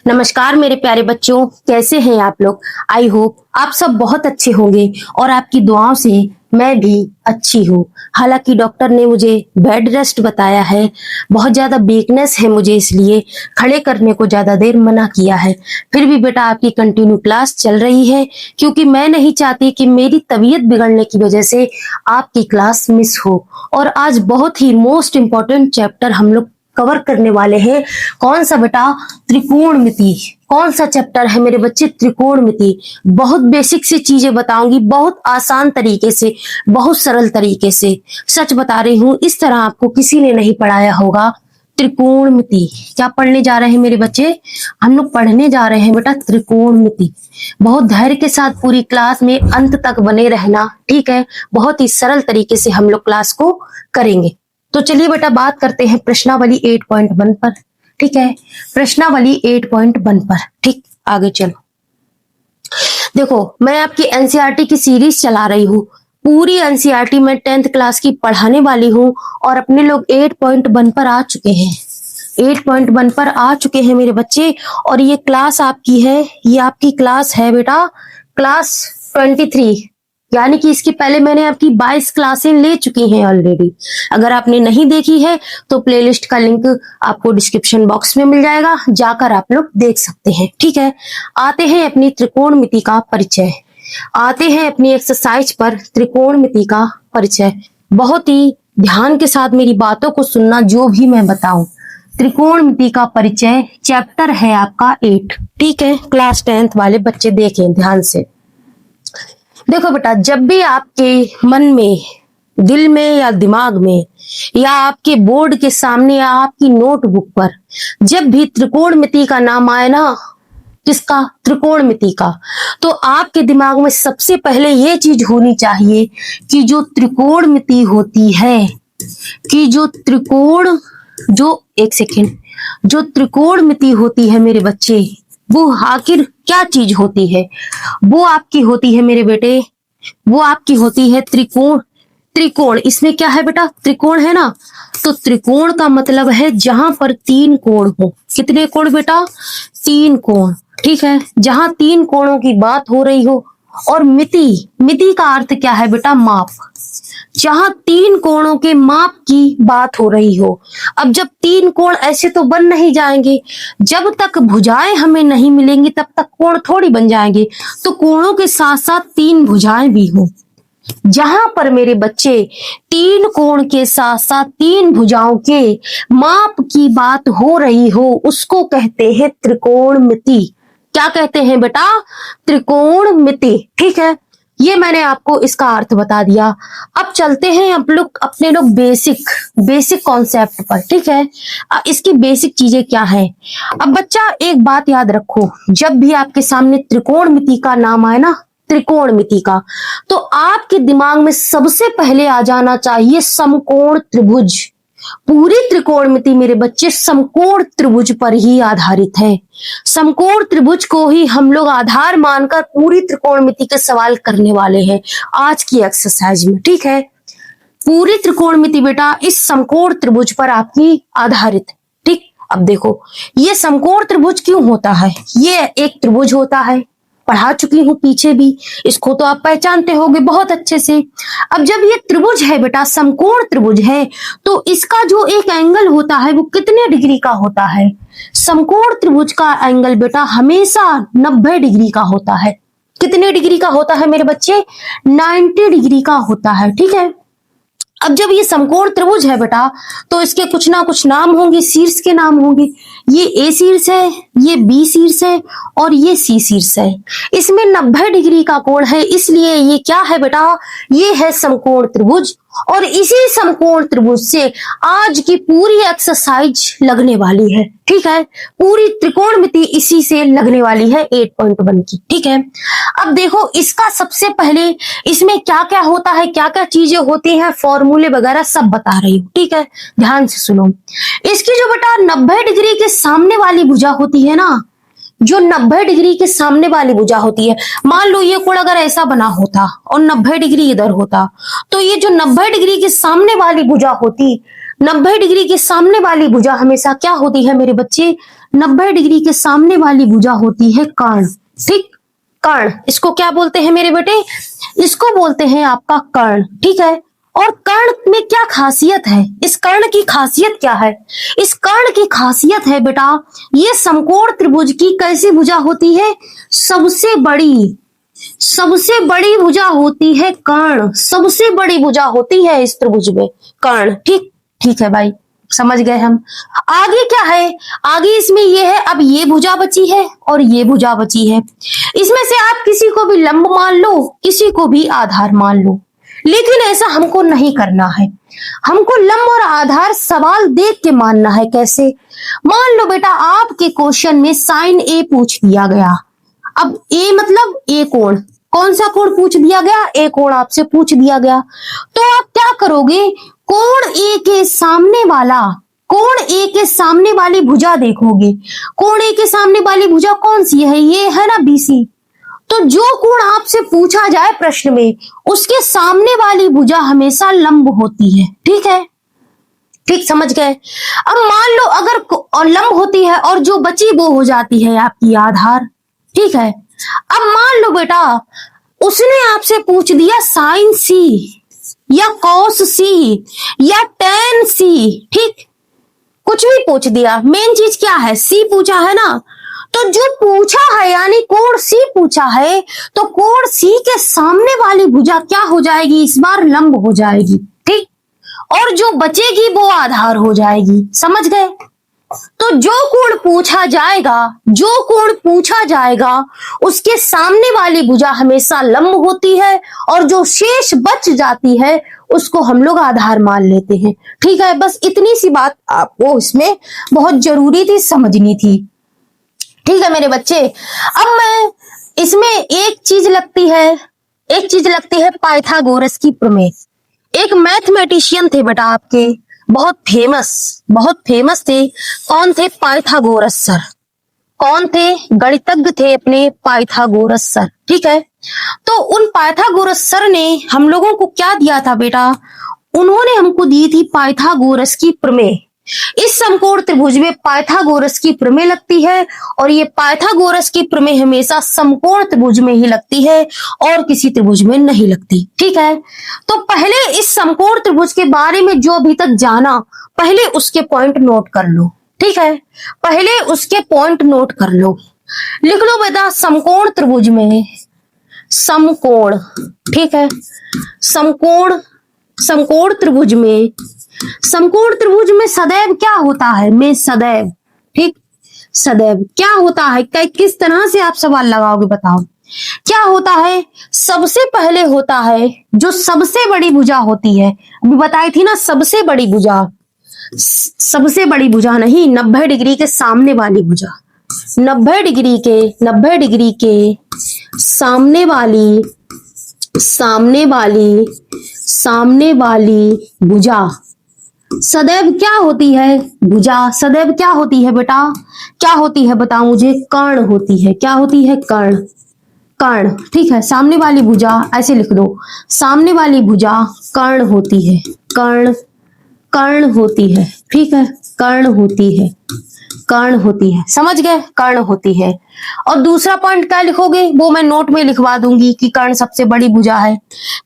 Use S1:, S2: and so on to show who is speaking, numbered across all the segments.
S1: नमस्कार मेरे प्यारे बच्चों, कैसे हैं आप लोग। आई होप आप सब बहुत अच्छे होंगे और आपकी दुआओं से मैं भी अच्छी हूँ। हालांकि डॉक्टर ने मुझे बेड रेस्ट बताया है, बहुत ज्यादा वीकनेस है मुझे, इसलिए खड़े करने को ज्यादा देर मना किया है। फिर भी बेटा आपकी कंटिन्यू क्लास चल रही है, क्योंकि मैं नहीं चाहती कि मेरी तबीयत बिगड़ने की वजह से आपकी क्लास मिस हो। और आज बहुत ही मोस्ट इम्पोर्टेंट चैप्टर हम लोग कवर करने वाले हैं। कौन सा बेटा? त्रिकोणमिति। कौन सा चैप्टर है मेरे बच्चे? त्रिकोणमिति। बहुत बेसिक सी चीजें बताऊंगी, बहुत आसान तरीके से, बहुत सरल तरीके से। सच बता रही हूँ, इस तरह आपको किसी ने नहीं पढ़ाया होगा। त्रिकोणमिति क्या पढ़ने जा रहे हैं मेरे बच्चे? हम लोग पढ़ने जा रहे हैं बेटा त्रिकोणमिति। बहुत धैर्य के साथ पूरी क्लास में अंत तक बने रहना, ठीक है। बहुत ही सरल तरीके से हम लोग क्लास को करेंगे। तो चलिए बेटा बात करते हैं प्रश्नावली 8.1 पर, ठीक है। प्रश्नावली 8.1 पर, ठीक। आगे चलो। देखो, मैं आपकी एनसीईआरटी की सीरीज चला रही हूँ। पूरी एनसीईआरटी में 10th क्लास की पढ़ाने वाली हूँ और अपने लोग 8.1 पर आ चुके हैं। 8.1 पर आ चुके हैं मेरे बच्चे। और ये क्लास आपकी है, ये आपकी क्लास है बेटा, क्लास 23। यानी कि इसके पहले मैंने आपकी 22 क्लासें ले चुकी हैं ऑलरेडी। अगर आपने नहीं देखी है तो प्लेलिस्ट का लिंक आपको डिस्क्रिप्शन बॉक्स में मिल जाएगा, जाकर आप लोग देख सकते हैं, ठीक है। आते हैं अपनी त्रिकोणमिति का परिचय, आते हैं अपनी एक्सरसाइज पर। त्रिकोणमिति का परिचय, बहुत ही ध्यान के साथ मेरी बातों को सुनना, जो भी मैं बताऊं। त्रिकोणमिति का परिचय चैप्टर है आपका 8, ठीक है। क्लास 10th वाले बच्चे देखें ध्यान से। देखो बेटा, जब भी आपके मन में, दिल में या दिमाग में या आपके बोर्ड के सामने या आपकी नोटबुक पर जब भी त्रिकोणमिति का नाम आए ना, किसका? त्रिकोणमिति का, तो आपके दिमाग में सबसे पहले ये चीज होनी चाहिए कि जो त्रिकोणमिति होती है, कि जो एक सेकेंड, जो त्रिकोणमिति होती है मेरे बच्चे, वो आखिर क्या चीज होती है? वो आपकी होती है मेरे बेटे, वो आपकी होती है त्रिकोण। त्रिकोण, इसमें क्या है बेटा? त्रिकोण है ना। तो त्रिकोण का मतलब है जहां पर 3 कोण हो। कितने कोण बेटा? 3 कोण, ठीक है। जहां 3 कोणों की बात हो रही हो। और मिति, मिति का अर्थ क्या है बेटा? माप। जहां 3 कोणों के माप की बात हो रही हो। अब जब 3 कोण ऐसे तो बन नहीं जाएंगे, जब तक भुजाएं हमें नहीं मिलेंगी तब तक कोण थोड़ी बन जाएंगे। तो कोणों के साथ साथ 3 भुजाएं भी हो। जहां पर मेरे बच्चे 3 कोण के साथ साथ 3 भुजाओं के माप की बात हो रही हो, उसको कहते हैं त्रिकोणमिति। क्या कहते हैं बेटा? त्रिकोणमिति, ठीक है। ये मैंने आपको इसका अर्थ बता दिया। अब चलते हैं अपने लोग बेसिक कॉन्सेप्ट पर, ठीक है। इसकी बेसिक चीजें क्या है? अब बच्चा एक बात याद रखो, जब भी आपके सामने त्रिकोणमिति का नाम आए ना, त्रिकोणमिति का, तो आपके दिमाग में सबसे पहले आ जाना चाहिए समकोण त्रिभुज। पूरी त्रिकोणमिति मेरे बच्चे समकोण त्रिभुज पर ही आधारित है। समकोण त्रिभुज को ही हम लोग आधार मानकर पूरी त्रिकोणमिति के सवाल करने वाले हैं आज की एक्सरसाइज में, ठीक है। पूरी त्रिकोणमिति बेटा इस समकोण त्रिभुज पर आपकी आधारित है, ठीक। अब देखो, ये समकोण त्रिभुज क्यों होता है? ये एक त्रिभुज होता है, पढ़ा चुकी हूं पीछे भी, इसको तो आप पहचानते होंगे बहुत अच्छे से। अब जब ये त्रिभुज है बेटा, समकोण त्रिभुज है, तो इसका जो एक एंगल होता है वो कितने डिग्री का होता है? समकोण त्रिभुज का एंगल बेटा हमेशा 90 डिग्री का होता है। कितने डिग्री का होता है मेरे बच्चे? 90 डिग्री का होता है, ठीक है। अब जब ये समकोण त्रिभुज है बेटा, तो इसके कुछ ना कुछ नाम होंगे, शीर्ष के नाम होंगे। ये ए शीर्ष है, ये बी शीर्ष है और ये सी शीर्ष है। इसमें 90 डिग्री का कोण है, इसलिए ये क्या है बेटा? ये है समकोण त्रिभुज। और इसी समकोण त्रिभुज से आज की पूरी एक्सरसाइज लगने वाली है, ठीक है। पूरी त्रिकोणमिति इसी से लगने वाली है 8.1 की, ठीक है। अब देखो, इसका सबसे पहले इसमें क्या क्या होता है, क्या क्या चीजें होती हैं, फॉर्मूले वगैरह सब बता रही हूँ, ठीक है। ध्यान से सुनो। इसकी जो बेटा 90 डिग्री के सामने वाली भुजा होती है ना, जो 90 डिग्री के सामने वाली भुजा होती है, मान लो ये कोण अगर ऐसा बना होता और 90 डिग्री इधर होता, तो ये जो 90 डिग्री के सामने वाली भुजा होती, 90 डिग्री के सामने वाली भुजा हमेशा क्या होती है मेरे बच्चे? 90 डिग्री के सामने वाली भुजा होती है कर्ण। ठीक, कर्ण, इसको क्या बोलते हैं मेरे बेटे? इसको बोलते हैं आपका कर्ण। ठीक है, और कर्ण में क्या खासियत है? इस कर्ण की खासियत क्या है? इस कर्ण की खासियत है बेटा, ये समकोण त्रिभुज की कैसी भुजा होती है? सबसे बड़ी, सबसे बड़ी भुजा होती है कर्ण। सबसे बड़ी भुजा होती है इस त्रिभुज में कर्ण। ठीक, ठीक है भाई, समझ गए हम। आगे क्या है? आगे इसमें ये है, अब ये भुजा बची है और ये भुजा बची है। इसमें से आप किसी को भी लंब मान लो, किसी को भी आधार मान लो, लेकिन ऐसा हमको नहीं करना है। हमको लंब और आधार सवाल देख के मानना है। कैसे? मान लो बेटा आपके क्वेश्चन में साइन ए पूछ दिया गया। अब ए मतलब ए कोण, कौन सा कोण पूछ दिया गया? ए कोण आपसे पूछ दिया गया। तो आप क्या करोगे? कोण ए के सामने वाला, कोण ए के सामने वाली भुजा देखोगे। कोण ए के सामने वाली भुजा कौन सी है? ये है ना बीसी। तो जो कोण आपसे पूछा जाए प्रश्न में, उसके सामने वाली भुजा हमेशा लंब होती है। ठीक है, ठीक, समझ गए। अब मान लो अगर और लंब होती है और जो बची वो हो जाती है आपकी आधार। ठीक है, अब मान लो बेटा उसने आपसे पूछ दिया साइन सी या कॉस सी या टेन सी। ठीक, कुछ भी पूछ दिया, मेन चीज क्या है? सी पूछा है ना। तो जो पूछा है यानी कोण सी पूछा है, तो कोण सी के सामने वाली भुजा क्या हो जाएगी? इस बार लंब हो जाएगी। ठीक, और जो बचेगी वो आधार हो जाएगी। समझ गए? तो जो कोण पूछा जाएगा, जो कोण पूछा जाएगा उसके सामने वाली भुजा हमेशा लंब होती है, और जो शेष बच जाती है उसको हम लोग आधार मान लेते हैं। ठीक है, बस इतनी सी बात आपको इसमें बहुत जरूरी थी, समझनी थी। ठीक है मेरे बच्चे, अब मैं इसमें एक चीज लगती है पाइथागोरस की प्रमेय। एक मैथमेटिशियन थे बेटा आपके, बहुत फेमस थे। कौन थे? Pythagoras sir. कौन थे? गणितज्ञ थे अपने पाइथागोरस सर। ठीक है, तो उन पाइथागोरस सर ने हम लोगों को क्या दिया था बेटा? उन्होंने हमको दी थी पाइथागोरस की प्रमेय। इस समकोण त्रिभुज में पाइथागोरस की प्रमेय लगती है, और ये पाइथागोरस की प्रमेय हमेशा समकोण त्रिभुज में ही लगती है और किसी त्रिभुज में नहीं लगती। ठीक है, तो पहले इस समकोण त्रिभुज के बारे में जो अभी तक जाना, पहले उसके पॉइंट नोट कर लो। ठीक है, पहले उसके पॉइंट नोट कर लो। लिख लो बेटा समकोण त्रिभुज में, समकोण, ठीक है, समकोण त्रिभुज में, समकोण त्रिभुज में सदैव क्या होता है? में सदैव, ठीक, सदैव क्या होता है? किस तरह से आप सवाल लगाओगे बताओ? क्या होता है? सबसे पहले होता है जो सबसे बड़ी भुजा होती है, अभी बताई थी ना, सबसे बड़ी भुजा, सबसे बड़ी भुजा नहीं, 90 डिग्री के सामने वाली भुजा, 90 डिग्री के सामने वाली भुजा सदैव क्या होती है? भुजा सदैव क्या होती है बेटा? क्या होती है बताओ मुझे? कर्ण होती है। क्या होती है? कर्ण, कर्ण। ठीक है, सामने वाली भुजा ऐसे लिख दो, सामने वाली भुजा कर्ण होती है, कर्ण होती है। ठीक है, कर्ण होती है, समझ गए? कर्ण होती है। और दूसरा पॉइंट क्या लिखोगे? वो मैं नोट में लिखवा दूंगी कि कर्ण सबसे बड़ी भुजा है,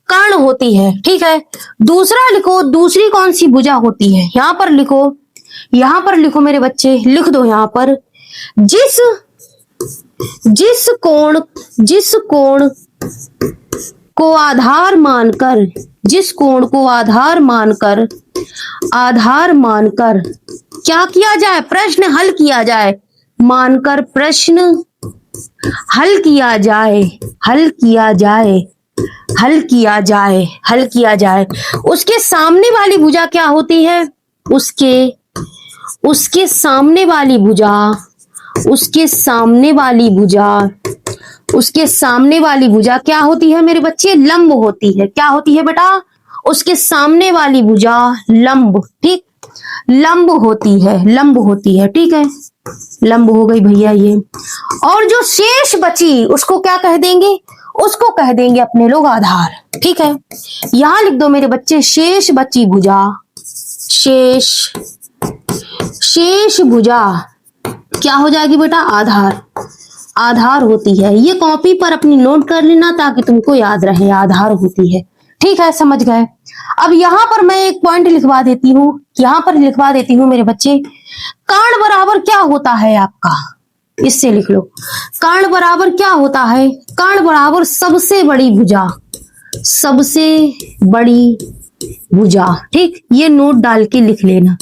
S1: कर्ण होती है। ठीक है, दूसरा लिखो, दूसरी कौन सी भुजा होती है? यहां पर लिखो मेरे बच्चे, लिख दो यहां पर, जिस कोण को आधार मानकर क्या किया जाए? प्रश्न हल किया जाए, मानकर प्रश्न हल किया जाए। उसके सामने वाली भुजा क्या होती है? उसके सामने वाली भुजा क्या होती है मेरे बच्चे? लंब होती है। क्या होती है बेटा? उसके सामने वाली भुजा लंब, ठीक, लंब होती है। ठीक है, लंब हो गई भैया ये। और जो शेष बची उसको क्या कह देंगे? उसको कह देंगे अपने लोग आधार। ठीक है, यहां लिख दो मेरे बच्चे, शेष बची भुजा, शेष भुजा क्या हो जाएगी बेटा, आधार। आधार होती है, ये कॉपी पर अपनी नोट कर लेना ताकि तुमको याद रहे, आधार होती है। ठीक है, समझ गए। अब यहां पर मैं एक पॉइंट लिखवा देती हूँ, यहां पर लिखवा देती हूँ मेरे बच्चे, कर्ण बराबर क्या होता है आपका, इससे लिख लो। कर्ण बराबर क्या होता है, कर्ण बराबर सबसे बड़ी भुजा, सबसे बड़ी भुजा। ठीक, ये नोट डाल के लिख लेना।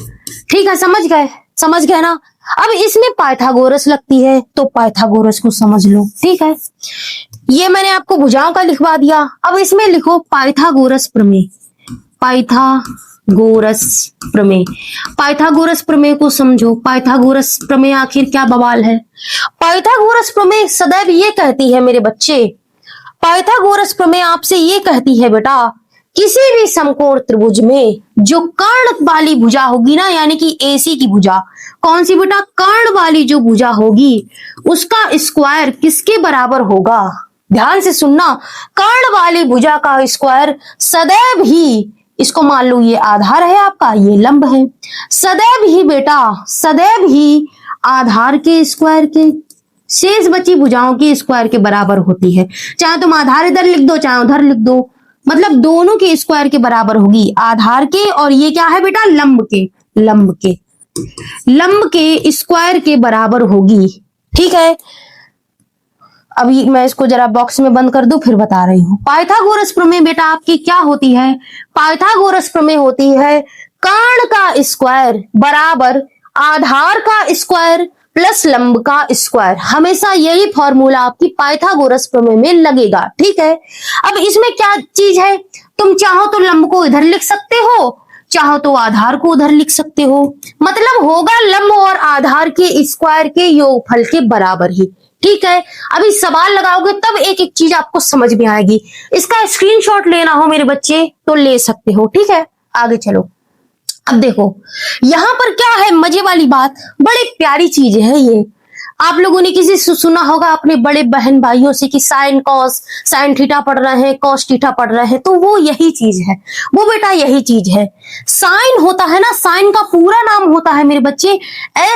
S1: ठीक है, समझ गए, समझ गए ना। अब इसमें पाइथागोरस लगती है तो पाइथागोरस को समझ लो। ठीक है, ये मैंने आपको भुजाओं का लिखवा दिया। अब इसमें लिखो पाइथागोरस प्रमेय, पाइथागोरस प्रमेय। पाइथागोरस प्रमेय को समझो। पाइथागोरस प्रमेय आखिर क्या बवाल है। पाइथागोरस प्रमेय सदैव ये कहती है मेरे बच्चे, पाइथागोरस प्रमेय आपसे ये कहती है बेटा, किसी भी समकोण त्रिभुज में जो कर्ण वाली भुजा होगी ना, यानी कि एसी की भुजा, कौन सी बेटा, कर्ण वाली जो भुजा होगी, उसका स्क्वायर किसके बराबर होगा, ध्यान से सुनना, कर्ण वाली भुजा का स्क्वायर सदैव ही, इसको मान लो ये आधार है आपका, ये लंब है, सदैव ही बेटा, सदैव ही आधार के स्क्वायर के, शेष बची भुजाओं की स्क्वायर के बराबर होती है। चाहे तुम आधार इधर लिख दो चाहे उधर लिख दो, मतलब दोनों के स्क्वायर के बराबर होगी, आधार के और ये क्या है बेटा, लंब के, लंब के, लंब के स्क्वायर के बराबर होगी। ठीक है, अभी मैं इसको जरा बॉक्स में बंद कर दूं, फिर बता रही हूं। पाइथागोरस प्रमेय बेटा आपकी क्या होती है, पाइथागोरस प्रमेय होती है कर्ण का स्क्वायर बराबर आधार का स्क्वायर प्लस लंब का स्क्वायर। हमेशा यही फॉर्मूला आपकी पाइथागोरस प्रमेय में लगेगा। ठीक है, अब इसमें क्या चीज है, तुम चाहो तो लंब को इधर लिख सकते हो, चाहो तो आधार को उधर लिख सकते हो, मतलब होगा लंब और आधार के स्क्वायर के योगफल के बराबर ही। ठीक है, अभी सवाल लगाओगे तब एक एक चीज आपको समझ में आएगी। इसका स्क्रीनशॉट लेना हो मेरे बच्चे तो ले सकते हो। ठीक है, आगे चलो। अब देखो यहां पर क्या है मजे वाली बात, बड़ी प्यारी चीज है ये। आप लोगों ने किसी से सुना होगा अपने बड़े बहन भाइयों से कि साइन कॉस, साइन थीटा पढ़ रहे हैं, कॉस थीटा पढ़ रहे हैं, तो वो यही चीज है, वो बेटा यही चीज है। साइन होता है ना, साइन का पूरा नाम होता है मेरे बच्चे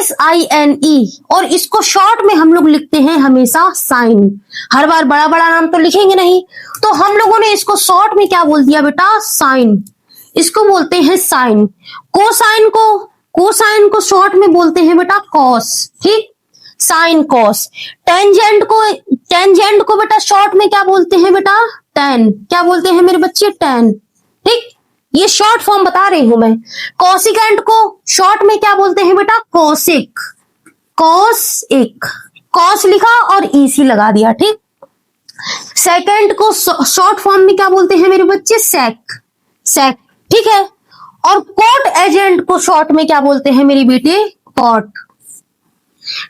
S1: SINE, और इसको शॉर्ट में हम लोग लिखते हैं हमेशा साइन। हर बार बड़ा बड़ा नाम तो लिखेंगे नहीं, तो हम लोगों ने इसको शॉर्ट में क्या बोल दिया बेटा, साइन। इसको बोलते हैं साइन। कोसाइन को शॉर्ट में बोलते हैं बेटा कॉस। ठीक, साइन कॉस। टेंजेंट को बेटा शॉर्ट में क्या बोलते हैं बेटा, टेन। क्या बोलते हैं मेरे बच्चे, टेन। ठीक, ये शॉर्ट फॉर्म बता रही हूं मैं। कॉसिकेंट को शॉर्ट में क्या बोलते हैं बेटा, कॉसिक। कॉसिक, कॉस लिखा और ईसी लगा दिया। ठीक, सेकेंड को शॉर्ट फॉर्म में क्या बोलते हैं मेरे बच्चे, सेक, सेक। ठीक है, और कोट एजेंट को शॉर्ट में क्या बोलते हैं मेरी बेटे, कॉट।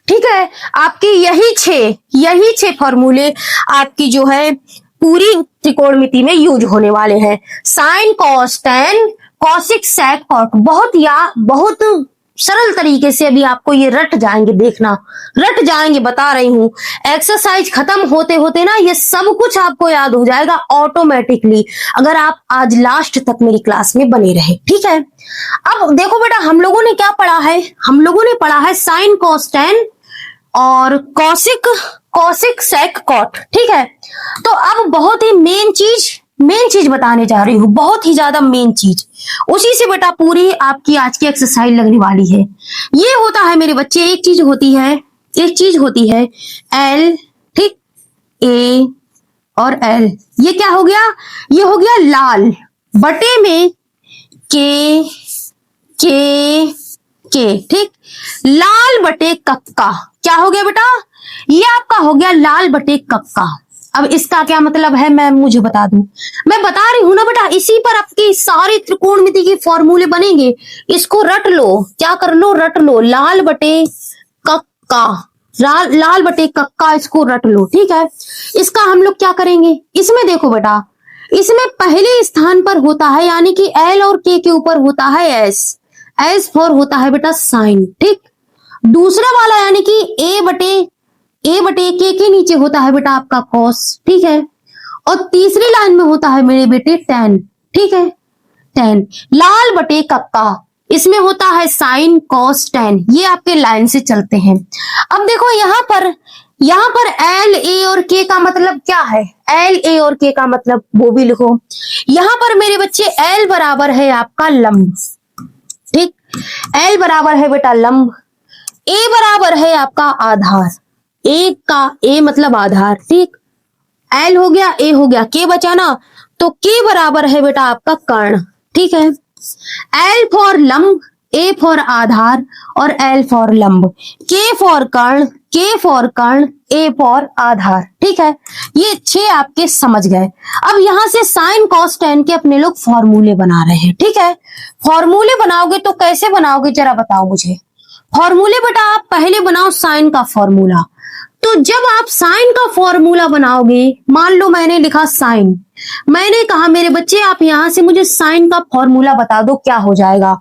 S1: ठीक है, आपकी यही छह फॉर्मूले आपकी जो है पूरी त्रिकोणमिति में यूज होने वाले हैं। Sine cos tan cosec sec cot. बहुत सरल तरीके से अभी आपको ये रट जाएंगे, देखना रट जाएंगे, बता रही हूं। एक्सरसाइज खत्म होते होते ना ये सब कुछ आपको याद हो जाएगा ऑटोमेटिकली, अगर आप आज लास्ट तक मेरी क्लास में बने रहे। ठीक है, अब देखो बेटा हम लोगों ने क्या पढ़ा है, हम लोगों ने पढ़ा है साइन कॉस टेन और कॉसिक सेक कॉट। ठीक है, तो अब बहुत ही मेन चीज बताने जा रही हूँ, बहुत ही ज्यादा मेन चीज, उसी से बेटा पूरी आपकी आज की एक्सरसाइज लगने वाली है। ये होता है मेरे बच्चे, एक चीज होती है एल, ठीक, ए और एल। ये क्या हो गया, ये हो गया लाल बटे में के, ठीक, लाल बटे कक्का। क्या हो गया बेटा, ये आपका हो गया लाल बटे कक्का। अब इसका क्या मतलब है मैं मुझे बता दूं, मैं बता रही हूं ना बेटा, इसी पर आपके सारे त्रिकोणमिति के फॉर्मूले बनेंगे। इसको रट लो, क्या कर लो, रट लो, लाल बटे कक्का, लाल बटे कक्का, इसको रट लो। ठीक है, इसका हम लोग क्या करेंगे, इसमें देखो बेटा, इसमें पहले स्थान पर होता है यानी कि एल और के ऊपर होता है एस फॉर होता है बेटा साइन। ठीक, दूसरा वाला यानी कि ए बटे के नीचे होता है बेटा आपका कॉस। ठीक है, और तीसरी लाइन में होता है मेरे बेटे टेन। ठीक है, टेन, लाल बटे कक्का, इसमें होता है साइन कॉस टेन, ये आपके लाइन से चलते हैं। अब देखो यहाँ पर एल ए और के का मतलब क्या है, एल ए और के का मतलब वो भी लिखो। यहाँ पर मेरे बच्चे एल बराबर है आपका लंब, ठीक, एल बराबर है बेटा लंब, ए बराबर है आपका आधार, ए का ए मतलब आधार, ठीक, एल हो गया, ए हो गया, के बचा ना, तो के बराबर है बेटा आपका कर्ण, ठीक है। एल फॉर लंब, ए फॉर आधार और एल फॉर लंब, के फॉर कर्ण, के फॉर कर्ण, ए फॉर आधार, ठीक है। ये 6 आपके समझ गए। अब यहां से साइन कॉस टेन के अपने लोग फॉर्मूले बना रहे हैं, ठीक है। फॉर्मूले बनाओगे तो कैसे बनाओगे जरा बताओ मुझे। फॉर्मूले बेटा आप पहले बनाओ साइन का फॉर्मूला। तो जब आप साइन का फॉर्मूला बनाओगे, मान लो मैंने लिखा साइन, मैंने कहा मेरे बच्चे आप यहां से मुझे साइन का फॉर्मूला बता दो क्या हो जाएगा,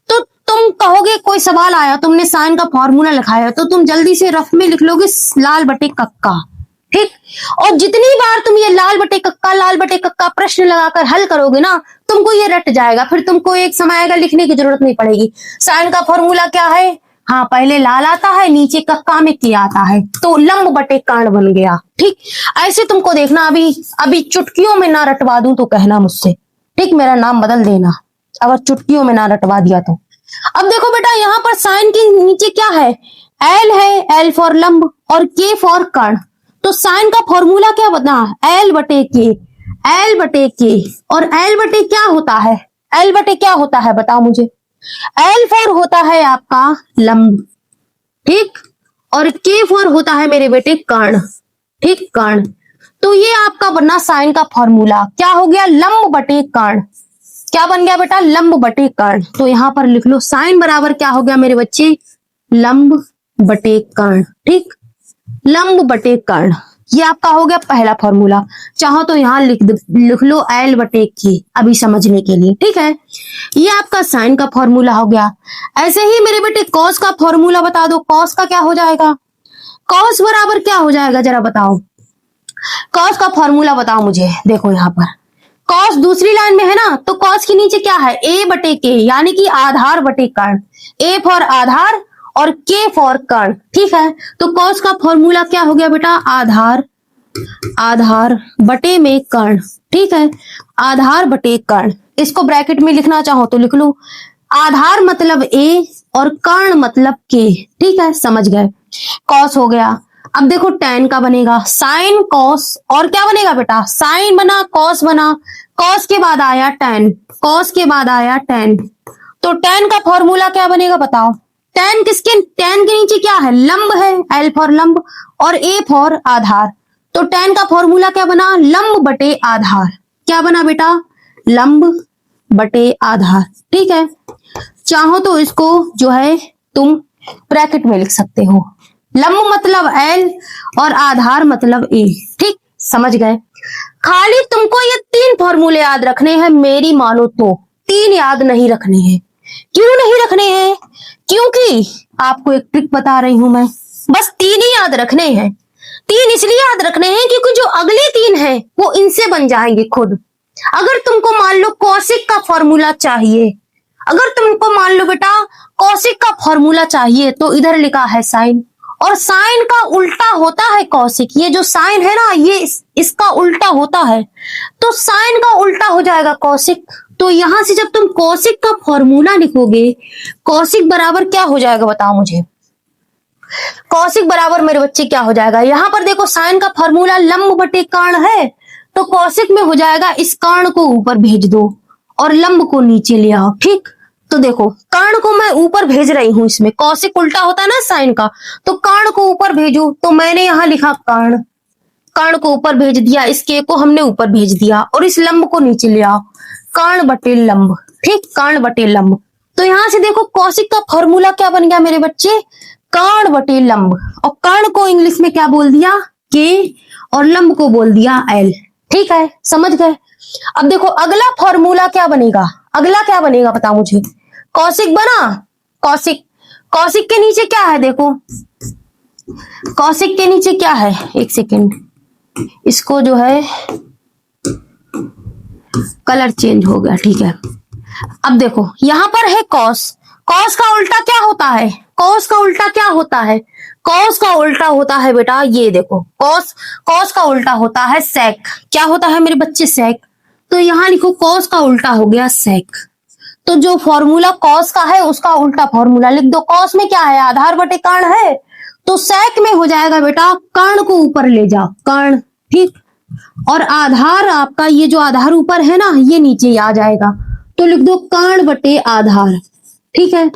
S1: तो तुम कहोगे कोई सवाल आया, तुमने साइन का फॉर्मूला लिखाया, तो तुम जल्दी से रफ में लिख लोगे लाल बटे कक्का, ठीक। और जितनी बार तुम ये लाल बटे कक्का प्रश्न लगाकर हल करोगे ना, तुमको ये रट जाएगा, फिर तुमको एक समय आएगा लिखने की जरूरत नहीं पड़ेगी। साइन का फॉर्मूला क्या है, हाँ पहले लाल आता है, नीचे कक्का में के आता है, तो लंब बटे कर्ण बन गया, ठीक। ऐसे तुमको देखना, अभी चुटकियों में ना रटवा दूं तो कहना मुझसे, ठीक, मेरा नाम बदल देना अगर चुटकियों में ना रटवा दिया तो। अब देखो बेटा यहाँ पर साइन के नीचे क्या है, एल है, एल फॉर लंब और के फॉर कर्ण, तो साइन का फॉर्मूला क्या बता, एल बटे के, एल बटे के, और एल बटे क्या होता है, एल बटे क्या होता है बताओ मुझे, एल फॉर होता है आपका लंब, ठीक, और के फॉर होता है मेरे बेटे कर्ण, ठीक, कर्ण। तो ये आपका बनना साइन का फॉर्मूला, क्या हो गया, लंब बटे कर्ण, क्या बन गया बेटा, लंब बटे कर्ण। तो यहां पर लिख लो साइन बराबर क्या हो गया मेरे बच्चे, लंब बटे कर्ण, ठीक, लंब बटे कर्ण, ये आपका हो गया पहला फॉर्मूला। चाहो तो यहां लिख लो एल बटे के, अभी समझने के लिए, ठीक है। ये आपका साइन का फॉर्मूला हो गया। ऐसे ही मेरे बेटे कॉस का फॉर्मूला बता दो, कॉस का क्या हो जाएगा, कॉस बराबर क्या हो जाएगा जरा बताओ, कॉस का फॉर्मूला बताओ मुझे। देखो यहाँ पर कॉस दूसरी लाइन में है ना, तो कॉस के नीचे क्या है, ए बटे के, यानी कि आधार बटे कर्ण, ए फॉर आधार और के फॉर कर्ण, ठीक है। तो कॉस का फॉर्मूला क्या हो गया बेटा, आधार बटे में कर्ण, ठीक है, आधार बटे कर्ण। इसको ब्रैकेट में लिखना चाहो तो लिख लो, आधार मतलब ए और कर्ण मतलब के, ठीक है, समझ गए। कॉस हो गया। अब देखो टेन का बनेगा, साइन कॉस, और क्या बनेगा बेटा, साइन बना, कॉस बना, कॉस के बाद आया टेन, कॉस के बाद आया टेन, तो टेन का फॉर्मूला क्या बनेगा बताओ, टेन के नीचे क्या है, लंब है, एल फॉर लंब और ए फॉर आधार, तो टेन का फॉर्मूला क्या बना, लंब बटे आधार, क्या बना बेटा, लंब बटे आधार, ठीक है। चाहो तो इसको जो है तुम ब्रैकेट में लिख सकते हो, लंब मतलब एल और आधार मतलब ए, ठीक, समझ गए। खाली तुमको ये 3 फॉर्मूले याद रखने हैं, मेरी मानो तो 3 याद नहीं रखने हैं। क्यों नहीं रखने हैं, क्योंकि आपको एक ट्रिक बता रही हूं मैं, बस 3 ही याद रखने हैं। 3 इसलिए याद रखने हैं क्योंकि जो अगले 3 हैं वो इनसे बन जाएंगे खुद। अगर तुमको मान लो कौशिक का फॉर्मूला चाहिए, अगर तुमको मान लो बेटा कौशिक का फॉर्मूला चाहिए, तो इधर लिखा है साइन, और साइन का उल्टा होता है कौशिक, ये जो साइन है ना ये इसका उल्टा होता है, तो साइन का उल्टा हो जाएगा कौशिक। तो यहां से जब तुम कौशिक का फॉर्मूला लिखोगे, कौशिक बराबर क्या हो जाएगा बताओ मुझे, कौशिक बराबर मेरे बच्चे क्या हो जाएगा, यहां पर देखो साइन का फॉर्मूला लंब बटे कर्ण है, तो कौशिक में हो जाएगा इस कर्ण को ऊपर भेज दो और लंब को नीचे ले आओ, ठीक। तो देखो कर्ण को मैं ऊपर भेज रही हूं, इसमें कौशिक उल्टा होता है ना साइन का, तो कर्ण को ऊपर भेजो, तो मैंने यहां लिखा कर्ण, कर्ण को ऊपर भेज दिया, इस के को हमने ऊपर भेज दिया और इस लंब को नीचे ले आओ, कर्ण बटे लंब, ठीक, कर्ण बटे लंब। तो यहां से देखो कौशिक का फॉर्मूला क्या बन गया मेरे बच्चे, कर्ण बटे लंब, और कर्ण को इंग्लिश में क्या बोल दिया, के, और लंब को बोल दिया एल, ठीक है, समझ गए। अब देखो अगला फॉर्मूला क्या बनेगा, अगला क्या बनेगा बताओ मुझे, कौशिक बना, कौशिक, कौशिक के नीचे क्या है देखो, कौशिक के नीचे क्या है, एक सेकेंड, इसको जो है कलर चेंज हो गया, ठीक है। अब देखो यहाँ पर है कॉस, कॉस का उल्टा क्या होता है, कॉस का उल्टा क्या होता है, कॉस का उल्टा होता है बेटा ये देखो कॉस, कॉस का उल्टा होता है सेक। क्या होता है मेरे बच्चे, सेक। तो यहाँ लिखो कॉस का उल्टा हो गया सेक। तो जो फॉर्मूला कॉस का है उसका उल्टा फॉर्मूला लिख दो। कॉस में क्या है, आधार बटे कर्ण है, तो सेक में हो जाएगा बेटा कर्ण को ऊपर ले जाओ, कर्ण, ठीक। और आधार आपका ये जो आधार ऊपर है ना ये नीचे आ जाएगा, तो लिख दो कर्ण बटे आधार, ठीक है।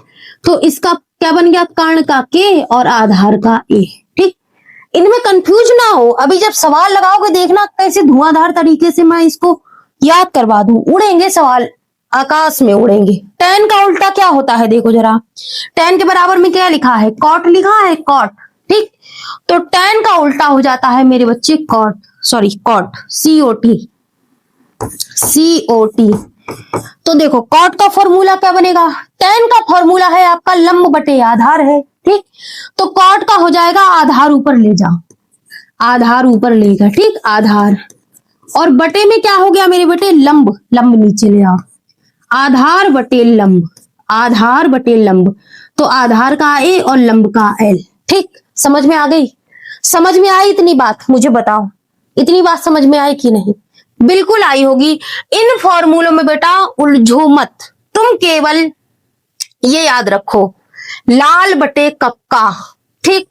S1: तो इसका क्या बन गया, कर्ण का के और आधार का ए, ठीक। इनमें कंफ्यूज ना हो, अभी जब सवाल लगाओगे देखना कैसे धुआंधार तरीके से मैं इसको याद करवा दूं, उड़ेंगे सवाल, आकाश में उड़ेंगे। tan का उल्टा क्या होता है, देखो जरा, tan के बराबर में क्या लिखा है, कॉट लिखा है, कॉट, ठीक। तो tan का उल्टा हो जाता है मेरे बच्चे cot, sorry cot, COT, COT। तो देखो कॉट का फॉर्मूला क्या बनेगा, tan का फॉर्मूला है आपका लंब बटे आधार है, ठीक। तो कॉट का हो जाएगा आधार ऊपर ले जाओ, आधार ऊपर लेगा, ठीक, आधार, और बटे में क्या हो गया मेरे बेटे, लंब, लंब नीचे ले आओ, आधार बटे लंब, आधार बटे लंब। तो आधार का ए और लंब का एल, ठीक। समझ में आ गई, समझ में आई इतनी बात, मुझे बताओ इतनी बात समझ में आई कि नहीं, बिल्कुल आई होगी। इन फॉर्मूलों में बेटा उलझो मत, तुम केवल ये याद रखो लाल बटे कक्का, ठीक।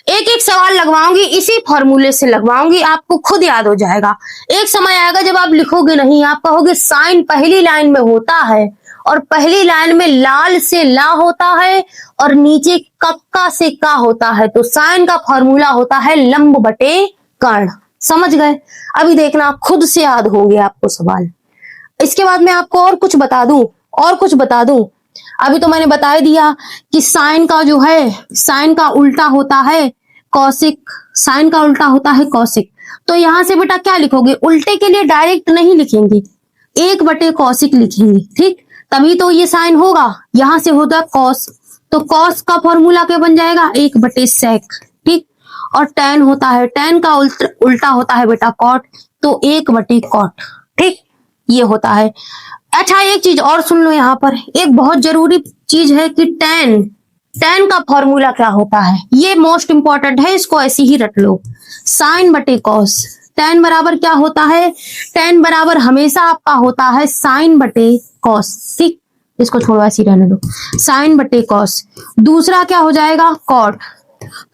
S1: एक एक सवाल लगवाऊंगी, इसी फॉर्मूले से लगवाऊंगी, आपको खुद याद हो जाएगा। एक समय आएगा जब आप लिखोगे नहीं, आप कहोगे साइन पहली लाइन में होता है और पहली लाइन में लाल से ला होता है और नीचे कक्का से का होता है, तो साइन का फॉर्मूला होता है लंब बटे कर्ण। समझ गए, अभी देखना खुद से याद होंगे आपको सवाल। इसके बाद मैं आपको और कुछ बता दूं, और कुछ बता दूं। अभी तो मैंने बता ही दिया कि साइन का जो है, साइन का उल्टा होता है कौशिक, साइन का उल्टा होता है कौशिक। तो यहां से बेटा क्या लिखोगे, उल्टे के लिए डायरेक्ट नहीं लिखेंगे, 1 कौशिक लिखेंगे, ठीक। तभी तो ये साइन होगा, यहां से होता कॉस, तो कॉस का फॉर्मूला क्या बन जाएगा, 1/sec, ठीक। और tan होता है, tan का उल्टा होता है बेटा कॉट, तो 1/cot, ठीक, ये होता है। अच्छा एक चीज और सुन लो, यहाँ पर एक बहुत जरूरी चीज है कि tan, tan का फॉर्मूला क्या होता है, ये मोस्ट इंपॉर्टेंट है, इसको ऐसे ही रट लो, साइन बटे कॉस। tan बराबर क्या होता है, tan बराबर हमेशा आपका होता है साइन बटे कॉस, ठीक। इसको छोड़ो ऐसे ही रहने दो, साइन बटे कॉस। दूसरा क्या हो जाएगा, कॉट।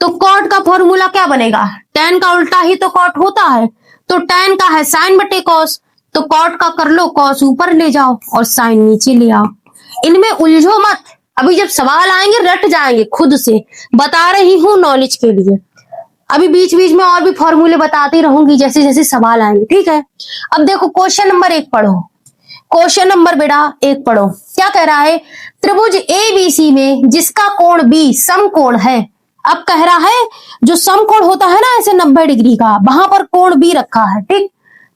S1: तो कॉट का फॉर्मूला क्या बनेगा, tan का उल्टा ही तो कॉट होता है, तो tan का है साइन बटे कॉस, तो कॉट का कर लो, कॉस ऊपर ले जाओ और साइन नीचे ले आओ। इनमें उलझो मत, अभी जब सवाल आएंगे रट जाएंगे, खुद से बता रही हूँ नॉलेज के लिए। अभी बीच बीच में और भी फॉर्मूले बताती रहूंगी जैसे जैसे सवाल आएंगे, ठीक है। अब देखो क्वेश्चन नंबर 1 पढ़ो, क्वेश्चन नंबर बेटा 1 पढ़ो, क्या कह रहा है, त्रिभुज ABC में जिसका कोण B समकोण है। अब कह रहा है जो समकोण होता है ना ऐसे 90 डिग्री का, वहां पर कोण B रखा है, ठीक।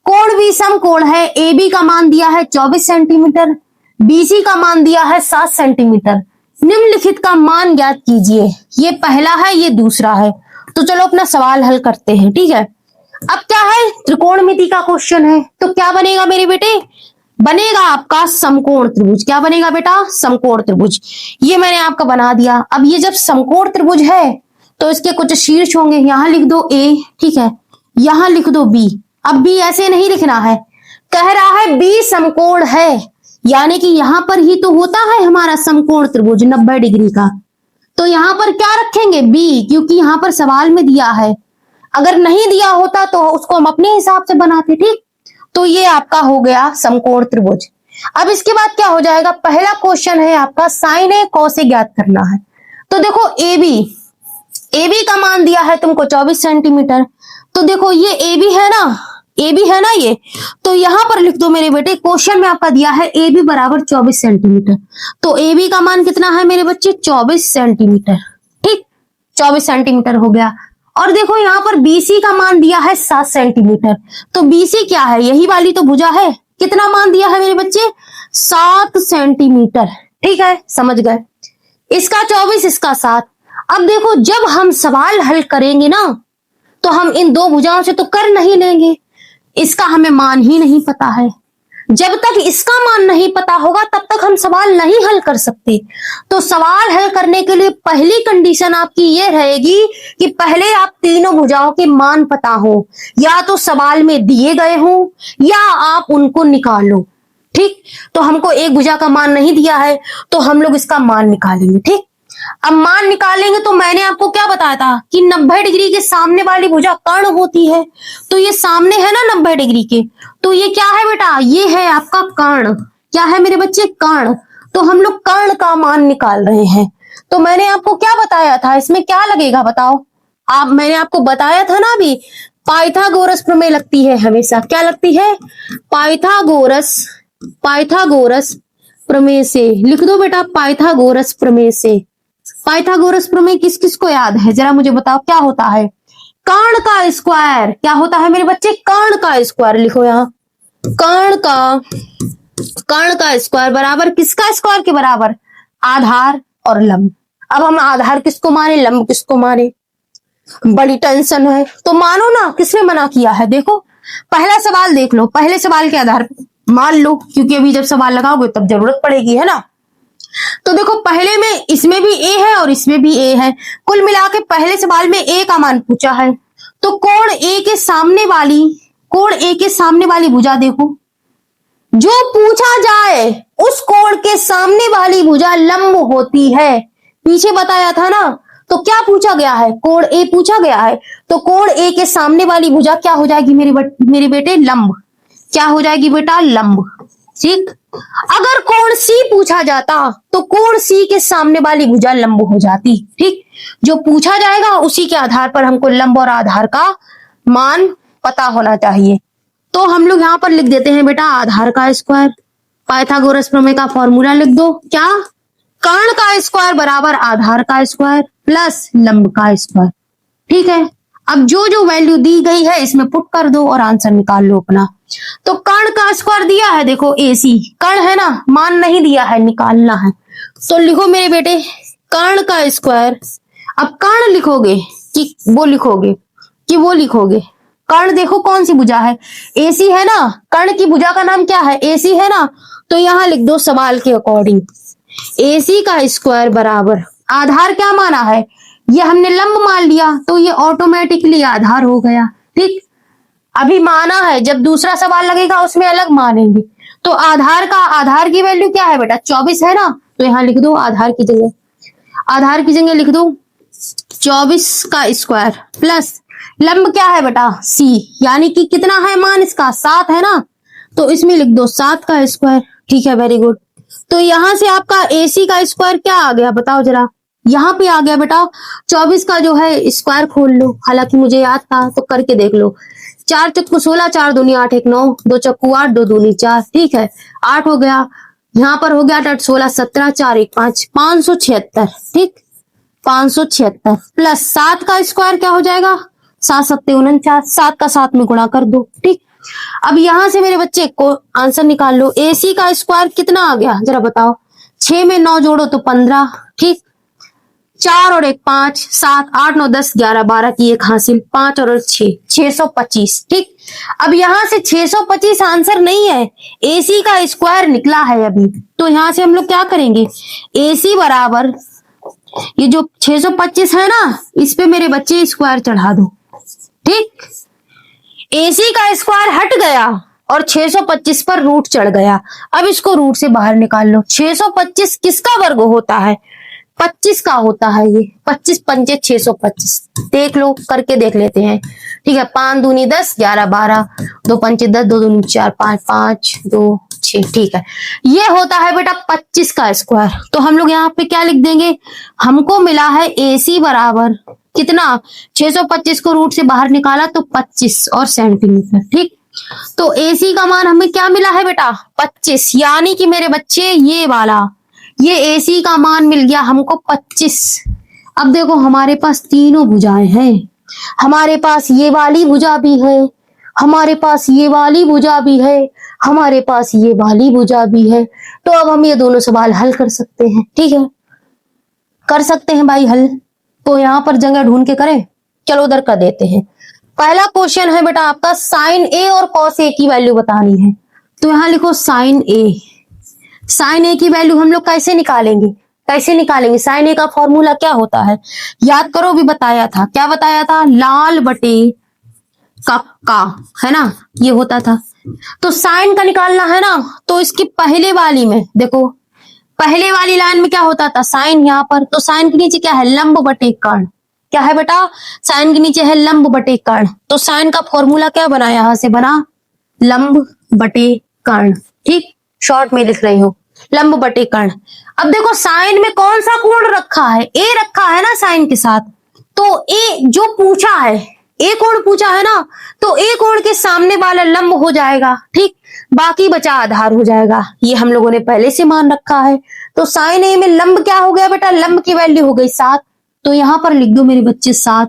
S1: कोण B समकोण है, AB का मान दिया है 24 सेंटीमीटर, BC का मान दिया है 7 सेंटीमीटर। निम्नलिखित का मान ज्ञात कीजिए, ये पहला है ये दूसरा है। तो चलो अपना सवाल हल करते हैं, ठीक है। अब क्या है, त्रिकोणमिति का क्वेश्चन है, तो क्या बनेगा मेरे बेटे, बनेगा आपका समकोण त्रिभुज। क्या बनेगा बेटा, समकोण त्रिभुज। ये मैंने आपका बना दिया। अब ये जब समकोण त्रिभुज है तो इसके कुछ शीर्ष होंगे, यहां लिख दो A, ठीक है, यहां लिख दो B। अब B ऐसे नहीं लिखना है, कह रहा है B समकोण है, यानी कि यहां पर ही तो होता है हमारा समकोण त्रिभुज 90 डिग्री का। तो यहां पर क्या रखेंगे, B, क्योंकि यहां पर सवाल में दिया है, अगर नहीं दिया होता तो उसको हम अपने हिसाब से बनाते, ठीक। तो ये आपका हो गया समकोण त्रिभुज। अब इसके बाद क्या हो जाएगा, पहला क्वेश्चन है आपका साइन ए कॉस ए ज्ञात करना है। तो देखो AB का मान दिया है तुमको 24 सेंटीमीटर, तो देखो ये AB है ना, AB है ना ये, तो यहां पर लिख दो मेरे बेटे, क्वेश्चन में आपका दिया है AB बराबर 24 सेंटीमीटर, तो AB का मान कितना है मेरे बच्चे, 24 सेंटीमीटर, ठीक, 24 सेंटीमीटर हो गया। और देखो यहाँ पर BC का मान दिया है 7 सेंटीमीटर, तो BC क्या है, यही वाली तो भुजा है, कितना मान दिया है मेरे बच्चे, 7 सेंटीमीटर, ठीक है, समझ गए। इसका 24, इसका 7। अब देखो जब हम सवाल हल करेंगे ना तो हम इन दो भुजाओं से तो कर नहीं लेंगे, इसका हमें मान ही नहीं पता है, जब तक इसका मान नहीं पता होगा तब तक हम सवाल नहीं हल कर सकते। तो सवाल हल करने के लिए पहली कंडीशन आपकी ये रहेगी कि पहले आप तीनों भुजाओं के मान पता हो, या तो सवाल में दिए गए हों या आप उनको निकालो। ठीक, तो हमको एक भुजा का मान नहीं दिया है तो हम लोग इसका मान निकालेंगे। ठीक, अब मान निकालेंगे तो मैंने आपको क्या बताया था कि 90 डिग्री के सामने वाली भुजा कर्ण होती है। तो ये सामने है ना 90 डिग्री के, तो ये क्या है बेटा, ये है आपका कर्ण। क्या है मेरे बच्चे, कर्ण। तो हम लोग कर्ण का मान निकाल रहे हैं। तो मैंने आपको क्या बताया था, इसमें क्या लगेगा बताओ। मैंने आपको बताया था ना अभी, पाइथागोरस प्रमेय लगती है हमेशा। क्या लगती है, पाइथागोरस प्रमेय से। लिख दो बेटा, पाइथागोरस प्रमेय से। पाइथागोरस प्रमेय किस किस को याद है, जरा मुझे बताओ क्या होता है। कर्ण का स्क्वायर। क्या होता है मेरे बच्चे, कर्ण का स्क्वायर। लिखो यहाँ, कर्ण का स्क्वायर बराबर किसका स्क्वायर के बराबर, आधार और लंब। अब हम आधार किसको माने, लंब किसको माने, बड़ी टेंशन है। तो मानो ना, किसने मना किया है। देखो पहला सवाल देख लो, पहले सवाल के आधार पर मान लो, क्योंकि अभी जब सवाल लगाओगे तब जरूरत पड़ेगी, है ना। तो देखो पहले में इसमें भी ए है और इसमें भी ए है, कुल मिला के पहले सवाल में ए का मान पूछा है। तो कोण ए के सामने वाली भुजा देखो, जो पूछा जाए उस कोण के सामने वाली भुजा लंब होती है। पीछे बताया था ना, तो क्या पूछा गया है, कोण ए पूछा गया है। तो कोण ए के सामने वाली भुजा क्या हो जाएगी मेरे बेटे, लंब। क्या हो जाएगी बेटा, लंब। ठीक, अगर कोण सी पूछा जाता तो कोण सी के सामने वाली भुजा लंब हो जाती। ठीक, जो पूछा जाएगा उसी के आधार पर हमको लंब और आधार का मान पता होना चाहिए। तो हम लोग यहाँ पर लिख देते हैं बेटा, आधार का स्क्वायर। पाइथागोरस प्रमेय का फॉर्मूला लिख दो, क्या, कर्ण का स्क्वायर बराबर आधार का स्क्वायर प्लस लंब का स्क्वायर। ठीक है, अब जो जो वैल्यू दी गई है इसमें पुट कर दो और आंसर निकाल लो अपना। तो कर्ण का स्क्वायर दिया है, देखो AC कर्ण है ना, मान नहीं दिया है, निकालना है। तो लिखो मेरे बेटे, कर्ण का स्क्वायर। अब कर्ण लिखोगे कि वो लिखोगे, कर्ण देखो कौन सी भुजा है, AC है ना, कर्ण की भुजा का नाम क्या है, AC है ना। तो यहां लिख दो सवाल के अकॉर्डिंग, AC का स्क्वायर बराबर आधार क्या माना है, ये हमने लंब मान लिया तो ये ऑटोमेटिकली आधार हो गया। ठीक, अभी माना है, जब दूसरा सवाल लगेगा उसमें अलग मानेंगे। तो आधार की वैल्यू क्या है बेटा, 24 है ना। तो यहां लिख दो आधार की जगह लिख दो 24 का स्क्वायर प्लस लंब क्या है बेटा, C, यानी कि कितना है मान इसका, 7 है ना। तो इसमें लिख दो 7 का स्क्वायर। ठीक है, वेरी गुड। तो यहां से आपका AC का स्क्वायर क्या आ गया बताओ जरा, यहाँ पे आ गया बेटा 24 का जो है स्क्वायर खोल लो, हालांकि मुझे याद था तो करके देख लो। 4 चक्कू 16, 4 दूनी 8, 1 9, 2 चक्कू 8, 2 दूनी 4। ठीक है, 8 हो गया, यहाँ पर हो गया 8 16 17, 4 1 5, 576। ठीक, 576 प्लस 7 का स्क्वायर क्या हो जाएगा, 7 7 49, 7 का 7 में गुणा कर दो। ठीक, अब यहां से मेरे बच्चे को आंसर निकाल लो। AC का स्क्वायर कितना आ गया जरा बताओ, 6 में 9 जोड़ो तो 15। ठीक, 4 और 1 5, 7 8 9 10 11 12 की एक हासिल, 5 और 6 625। ठीक, अब यहां से 625 आंसर नहीं है, AC का स्क्वायर निकला है अभी। तो यहां से हम लोग क्या करेंगे, AC बराबर ये जो 625 है ना, इस पे मेरे बच्चे स्क्वायर चढ़ा दो। ठीक, AC का स्क्वायर हट गया और 625 पर रूट चढ़ गया। अब इसको रूट से बाहर निकाल लो। 625 किसका वर्ग होता है, 25 का होता है। ये 25 पंजे 625, देख लो, करके देख लेते हैं। ठीक है, 5 दूनी 10, 11 12, 2 पंचे 10, 2 दूनी 4 5 5 2 6। ठीक है, ये होता है बेटा 25 का स्क्वायर। तो हम लोग यहाँ पे क्या लिख देंगे, हमको मिला है AC बराबर कितना, 625 को रूट से बाहर निकाला तो 25 और सेंटीमीटर। ठीक, तो AC का मान हमें क्या मिला है बेटा, 25, यानी कि मेरे बच्चे ये वाला, ये AC का मान मिल गया हमको 25। अब देखो हमारे पास तीनों भुजाएं हैं, हमारे पास ये वाली भुजा भी है, हमारे पास ये वाली भुजा भी है, हमारे पास ये वाली भुजा भी है। तो अब हम ये दोनों सवाल हल कर सकते हैं। ठीक है, कर सकते हैं भाई हल। तो यहां पर जगह ढूंढ के करें, चलो उधर कर देते हैं। पहला क्वेश्चन है बेटा आपका, साइन A और कॉस A की वैल्यू बतानी है। तो यहाँ लिखो साइन ए। साइन ए की वैल्यू हम लोग कैसे निकालेंगे, कैसे निकालेंगे? साइन ए का फॉर्मूला क्या होता है, याद करो, भी बताया था। क्या बताया था? लाल बटे कक्का, है ना, ये होता था। तो साइन का निकालना है ना, तो इसकी पहले वाली में देखो, पहले वाली लाइन में क्या होता था? साइन यहाँ पर, तो साइन के नीचे क्या है? लंब बटे कर्ण। क्या है बेटा? साइन के नीचे है लंब बटे कर्ण। तो साइन का फॉर्मूला क्या बना? यहां से बना लंब बटे कर्ण। ठीक, शॉर्ट में लिख रही हूँ, लंब बटे कर्ण। अब देखो साइन में कौन सा कोण रखा है? ए रखा है ना साइन के साथ। तो ए जो पूछा है, ए कोण पूछा है ना, तो ए कोण के सामने वाला लंब हो जाएगा। ठीक, बाकी बचा आधार हो जाएगा। ये हम लोगों ने पहले से मान रखा है। तो साइन ए में लंब क्या हो गया बेटा? लंब की वैल्यू हो गई 7। तो यहां पर लिख दो मेरे बच्चे 7।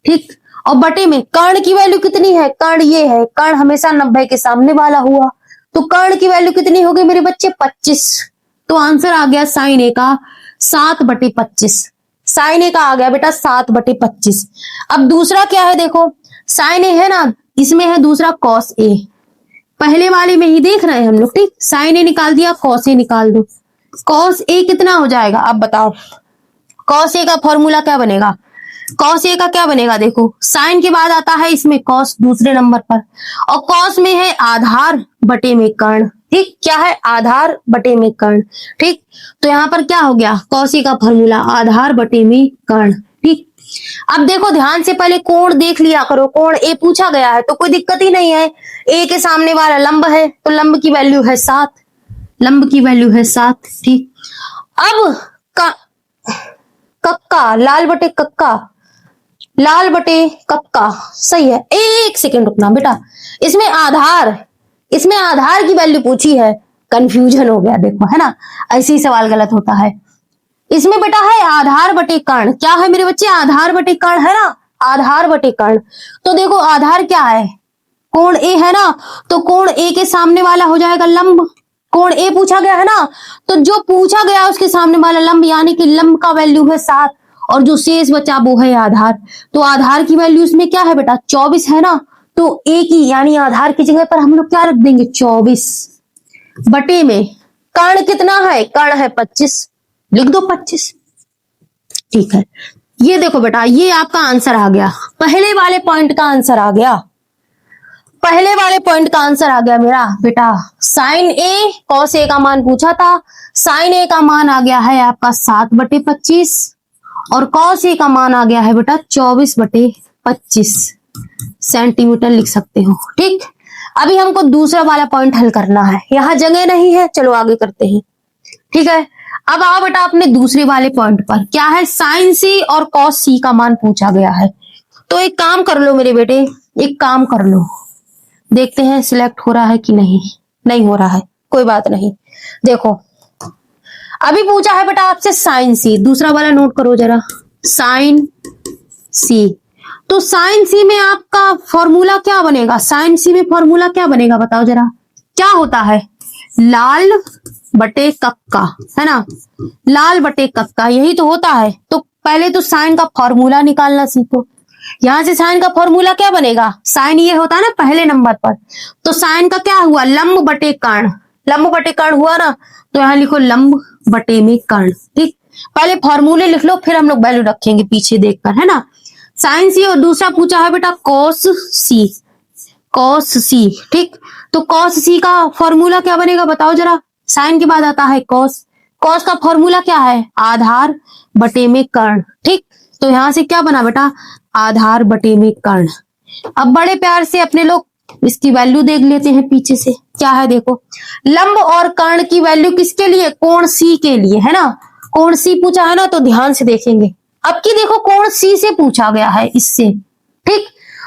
S1: ठीक, और बटे में कर्ण की वैल्यू कितनी है? कर्ण ये है, कर्ण हमेशा 90 के सामने वाला हुआ। तो कर्ण की वैल्यू कितनी हो गई मेरे बच्चे? 25। तो आंसर आ गया साइन ए का 7/25। साइन ए का आ गया बेटा 7/25। अब दूसरा क्या है देखो, साइन ए है ना, इसमें है दूसरा कॉस ए। पहले वाले में ही देख रहे हैं हम लोग। ठीक, साइन ए निकाल दिया, कॉस ए निकाल दो। कॉस ए कितना हो जाएगा? अब बताओ, कॉस ए का फॉर्मूला क्या बनेगा? कॉस ए का क्या बनेगा? देखो, साइन के बाद आता है इसमें कॉस दूसरे नंबर पर, और कॉस में है आधार बटे में कर्ण। ठीक, क्या है? आधार बटे में कर्ण। ठीक, तो यहां पर क्या हो गया? कॉस ए का फॉर्मूला आधार बटे में कर्ण। ठीक, अब देखो ध्यान से, पहले कोण देख लिया करो। कोण ए पूछा गया है तो कोई दिक्कत ही नहीं है। ए के सामने वाला लंब है, तो लंब की वैल्यू है 7। लंब की वैल्यू है 7। ठीक, अब कक्का, लाल बटे कक्का, लाल बटे कक्का, सही है। एक सेकेंड रुकना बेटा, इसमें आधार की वैल्यू पूछी है, कंफ्यूजन हो गया देखो, है ना, ऐसे ही सवाल गलत होता है। इसमें बेटा है आधार बटे कर्ण। क्या है मेरे बच्चे? आधार बटे कर्ण है ना, आधार बटे कर्ण। तो देखो आधार क्या है? कोण ए है ना, तो कोण ए के सामने वाला हो जाएगा लंब। कोण ए पूछा गया है ना, तो जो पूछा गया उसके सामने वाला लंब, यानी कि लंब का वैल्यू है 7, और जो शेष बचा वो है आधार। तो आधार की वैल्यू इसमें क्या है बेटा? 24 है ना, तो ए की यानी आधार की जगह पर हम लोग क्या रख देंगे? 24 बटे में कर्ण कितना है? कर्ण है 25, लिख दो 25। ठीक है, ये देखो बेटा, ये आपका आंसर आ गया। पहले वाले पॉइंट का आंसर आ गया, पहले वाले पॉइंट का आंसर आ गया मेरा बेटा। साइन ए, कॉस ए का मान पूछा था, साइन ए का मान आ गया है आपका 7/25, और कॉस ए का मान आ गया है बेटा 24/25 सेंटीमीटर, लिख सकते हो। ठीक, अभी हमको दूसरा वाला पॉइंट हल करना है, यहां जगह नहीं है, चलो आगे करते हैं। ठीक है, अब आओ बेटा अपने दूसरे वाले पॉइंट पर। क्या है? साइन सी और कॉस सी का मान पूछा गया है। तो एक काम कर लो मेरे बेटे, एक काम कर लो, देखते हैं सिलेक्ट हो रहा है कि नहीं। नहीं हो रहा है, कोई बात नहीं। देखो अभी पूछा है बेटा आपसे साइन सी, दूसरा वाला नोट करो जरा, साइन सी। तो साइन सी में आपका फॉर्मूला क्या बनेगा? साइन सी में फॉर्मूला क्या बनेगा बताओ जरा? क्या होता है? लाल बटे कक्का, है ना, लाल बटे कक्का, यही तो होता है। तो पहले तो साइन का फॉर्मूला निकालना सीखो। यहां से साइन का फॉर्मूला क्या बनेगा? साइन ये होता है ना पहले नंबर पर, तो साइन का क्या हुआ? लंब बटे कर्ण, लंब बटे कर्ण हुआ ना, तो यहां लिखो लंब बटे में कर्ण। ठीक, पहले फॉर्मूले लिख लो, फिर हम लोग वैल्यू रखेंगे पीछे देखकर, है ना। साइन सी, और दूसरा पूछा है बेटा कॉस सी, कॉस सी। ठीक, तो कॉस सी का फॉर्मूला क्या बनेगा बताओ जरा? साइन के बाद आता है कॉस, कॉस का फॉर्मूला क्या है? आधार बटे में कर्ण। ठीक, तो यहां से क्या बना बेटा? आधार बटे में कर्ण। अब बड़े प्यार से अपने लोग इसकी वैल्यू देख लेते हैं पीछे से। क्या है देखो, लंब और कर्ण की वैल्यू किसके लिए? कोण सी के लिए, है ना। कोण सी पूछा है ना, तो ध्यान से देखेंगे। अब की देखो कोण सी से पूछा गया है, इससे। ठीक,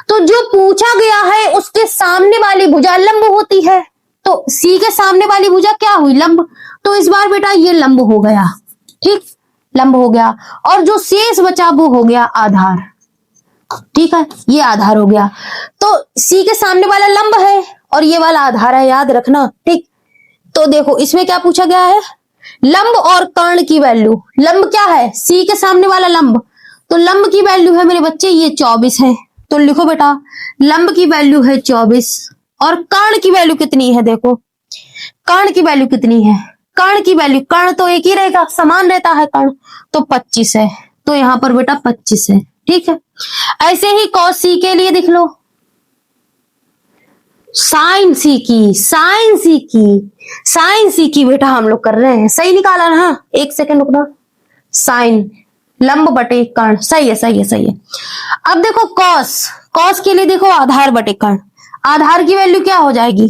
S1: तो जो पूछा गया है उसके सामने वाली भुजा लंब होती है, तो सी के सामने वाली भुजा क्या हुई? लंब। तो इस बार बेटा ये लंब हो गया। ठीक, लंब हो गया, और जो शेष बचा वो हो गया आधार। ठीक है, ये आधार हो गया। तो सी के सामने वाला लंब है और ये वाला आधार है, याद रखना। ठीक, तो देखो इसमें क्या पूछा गया है? लंब और कर्ण की वैल्यू। लंब क्या है? सी के सामने वाला लंब, तो लंब की वैल्यू है मेरे बच्चे ये 24 है। तो लिखो बेटा लंब की वैल्यू है 24 और कर्ण की वैल्यू कितनी है, देखो कर्ण की वैल्यू कितनी है, कर्ण की वैल्यू, कर्ण तो एक ही रहेगा, समान रहता है कर्ण, तो 25 है, तो यहाँ पर बेटा 25 है। ठीक है, ऐसे ही cos c के लिए देख लो, साइन सी की, साइन सी की, साइन सी की बेटा हम लोग कर रहे हैं, सही निकाला ना, एक सेकंड रुकना, साइन लंब बटे कर्ण, सही है सही है सही है। अब देखो कॉस, कॉस के लिए देखो आधार बटे कर्ण, आधार की वैल्यू क्या हो जाएगी,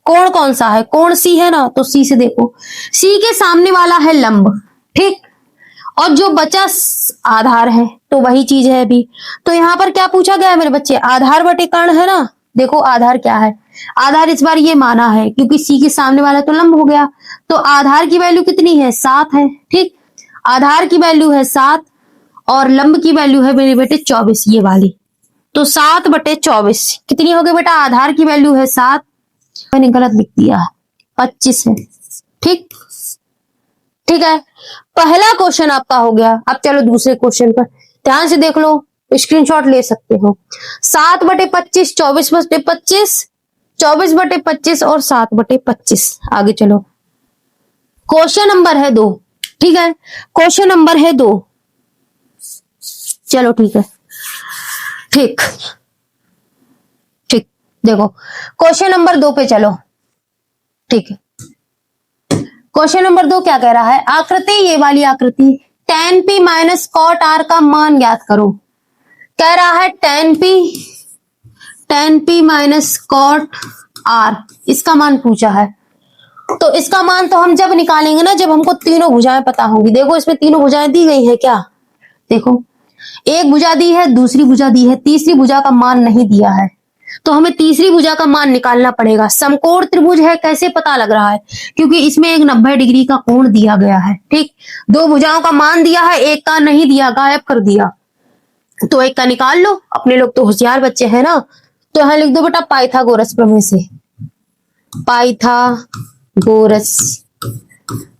S1: कोण कौन सा है, कोण सी है ना, तो सी से देखो, सी के सामने वाला है लंब, ठीक, और जो बचा आधार है, तो वही चीज है अभी। तो यहाँ पर क्या पूछा गया है मेरे बच्चे, आधार बटे कर्ण है ना, देखो आधार क्या है, आधार इस बार ये माना है क्योंकि सी के सामने वाला तो लंब हो गया, तो आधार की वैल्यू कितनी है, 7 है। ठीक, आधार की वैल्यू है 7 और लंब की वैल्यू है मेरे बेटे 24, ये वाली, तो 7 बटे 24 कितनी हो गई बेटा, आधार की वैल्यू है 7, मैंने गलत लिख दिया, 25 है। ठीक, ठीक है, पहला क्वेश्चन आपका हो गया। अब चलो दूसरे क्वेश्चन पर ध्यान से देख लो, स्क्रीनशॉट ले सकते हो। 7 बटे 25, 24 बटे 25, 24 बटे 25 और 7 बटे 25। आगे चलो, क्वेश्चन नंबर है 2। ठीक है, क्वेश्चन नंबर है 2। चलो ठीक है, ठीक ठीक, देखो क्वेश्चन नंबर 2 पे चलो। ठीक है, क्वेश्चन नंबर 2 क्या कह रहा है, आकृति, ये वाली आकृति, tan p minus cot r का मान ज्ञात करो। कह रहा है tan p minus cot r, इसका मान पूछा है। तो इसका मान तो हम जब निकालेंगे ना, जब हमको तीनों भुजाएं पता होंगी। देखो इसमें तीनों भुजाएं दी गई है क्या, देखो एक भुजा दी है, दूसरी भुजा दी है, तीसरी भुजा का मान नहीं दिया है, तो हमें तीसरी भुजा का मान निकालना पड़ेगा। समकोण त्रिभुज है, कैसे पता लग रहा है, क्योंकि इसमें एक 90 डिग्री का कोण दिया गया है। ठीक, 2 भुजाओं का मान दिया है, एक का नहीं दिया, गायब कर दिया, तो एक का निकाल लो। अपने लोग तो होशियार बच्चे हैं ना, तो यहां लिख दो बेटा पाइथागोरस प्रमेय से, पाइथागोरस,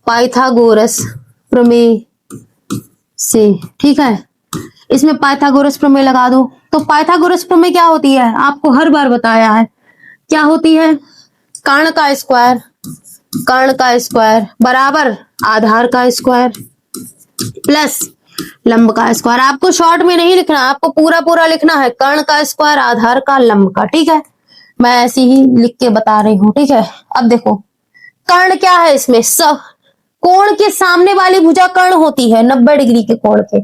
S1: पाइथागोरस प्रमेय से। ठीक है, इसमें पाइथागोरस प्रमेय लगा दो। तो पाइथागोरस प्रमेय क्या होती है, आपको हर बार बताया है, क्या होती है, कर्ण का स्क्वायर, कर्ण का स्क्वायर बराबर आधार का स्क्वायर प्लस लंब का स्क्वायर। आपको शॉर्ट में नहीं लिखना, आपको पूरा पूरा लिखना है, कर्ण का स्क्वायर आधार का लंब का। ठीक है, मैं ऐसे ही लिख के बता रही हूं। ठीक है, अब देखो कर्ण क्या है, इसमें कोण के सामने वाली भुजा कर्ण होती है, 90 डिग्री के कोण के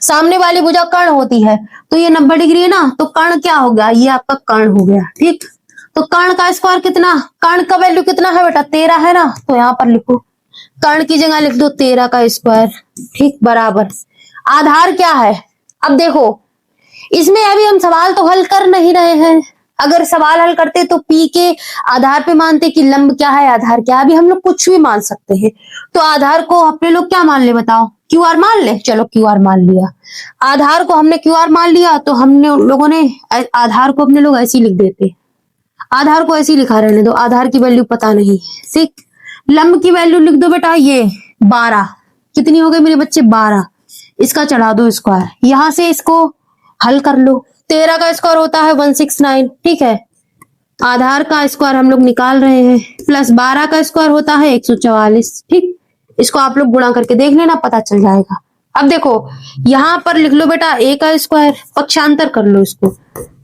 S1: सामने वाली भुजा कर्ण होती है, तो ये 90 डिग्री है ना, तो कर्ण क्या हो गया, ये आपका कर्ण हो गया। ठीक, तो कर्ण का स्क्वायर कितना, कर्ण का वैल्यू कितना है बेटा, 13 है ना, तो यहाँ पर लिखो, कर्ण की जगह लिख दो 13 का स्क्वायर। ठीक, बराबर आधार क्या है। अब देखो इसमें अभी हम सवाल तो हल कर नहीं रहे हैं, अगर सवाल हल करते तो पी के आधार पे मानते कि लंब क्या है, आधार क्या है। अभी हम लोग कुछ भी मान सकते हैं, तो आधार को अपने लोग क्या मान ले बताओ, क्यू आर मान ले। चलो क्यू आर मान लिया, आधार को हमने क्यू आर मान लिया, तो हमने लोगों ने आधार को अपने लोग ऐसे ही लिख देते, आधार को ऐसे ही लिखा रहने दो, आधार की वैल्यू पता नहीं। ठीक, लंब की वैल्यू लिख दो बेटा, ये 12 कितनी हो गई मेरे बच्चे, 12, इसका चढ़ा दो स्क्वायर, यहां से इसको हल कर लो। 13 का स्क्वायर होता है 169। ठीक है, आधार का स्क्वायर हम लोग निकाल रहे हैं, प्लस 12 का स्क्वायर होता है 144। ठीक, इसको आप लोग गुणा करके देख लेना, पता चल जाएगा। अब देखो यहां पर लिख लो बेटा a का स्क्वायर, पक्षांतर कर लो इसको।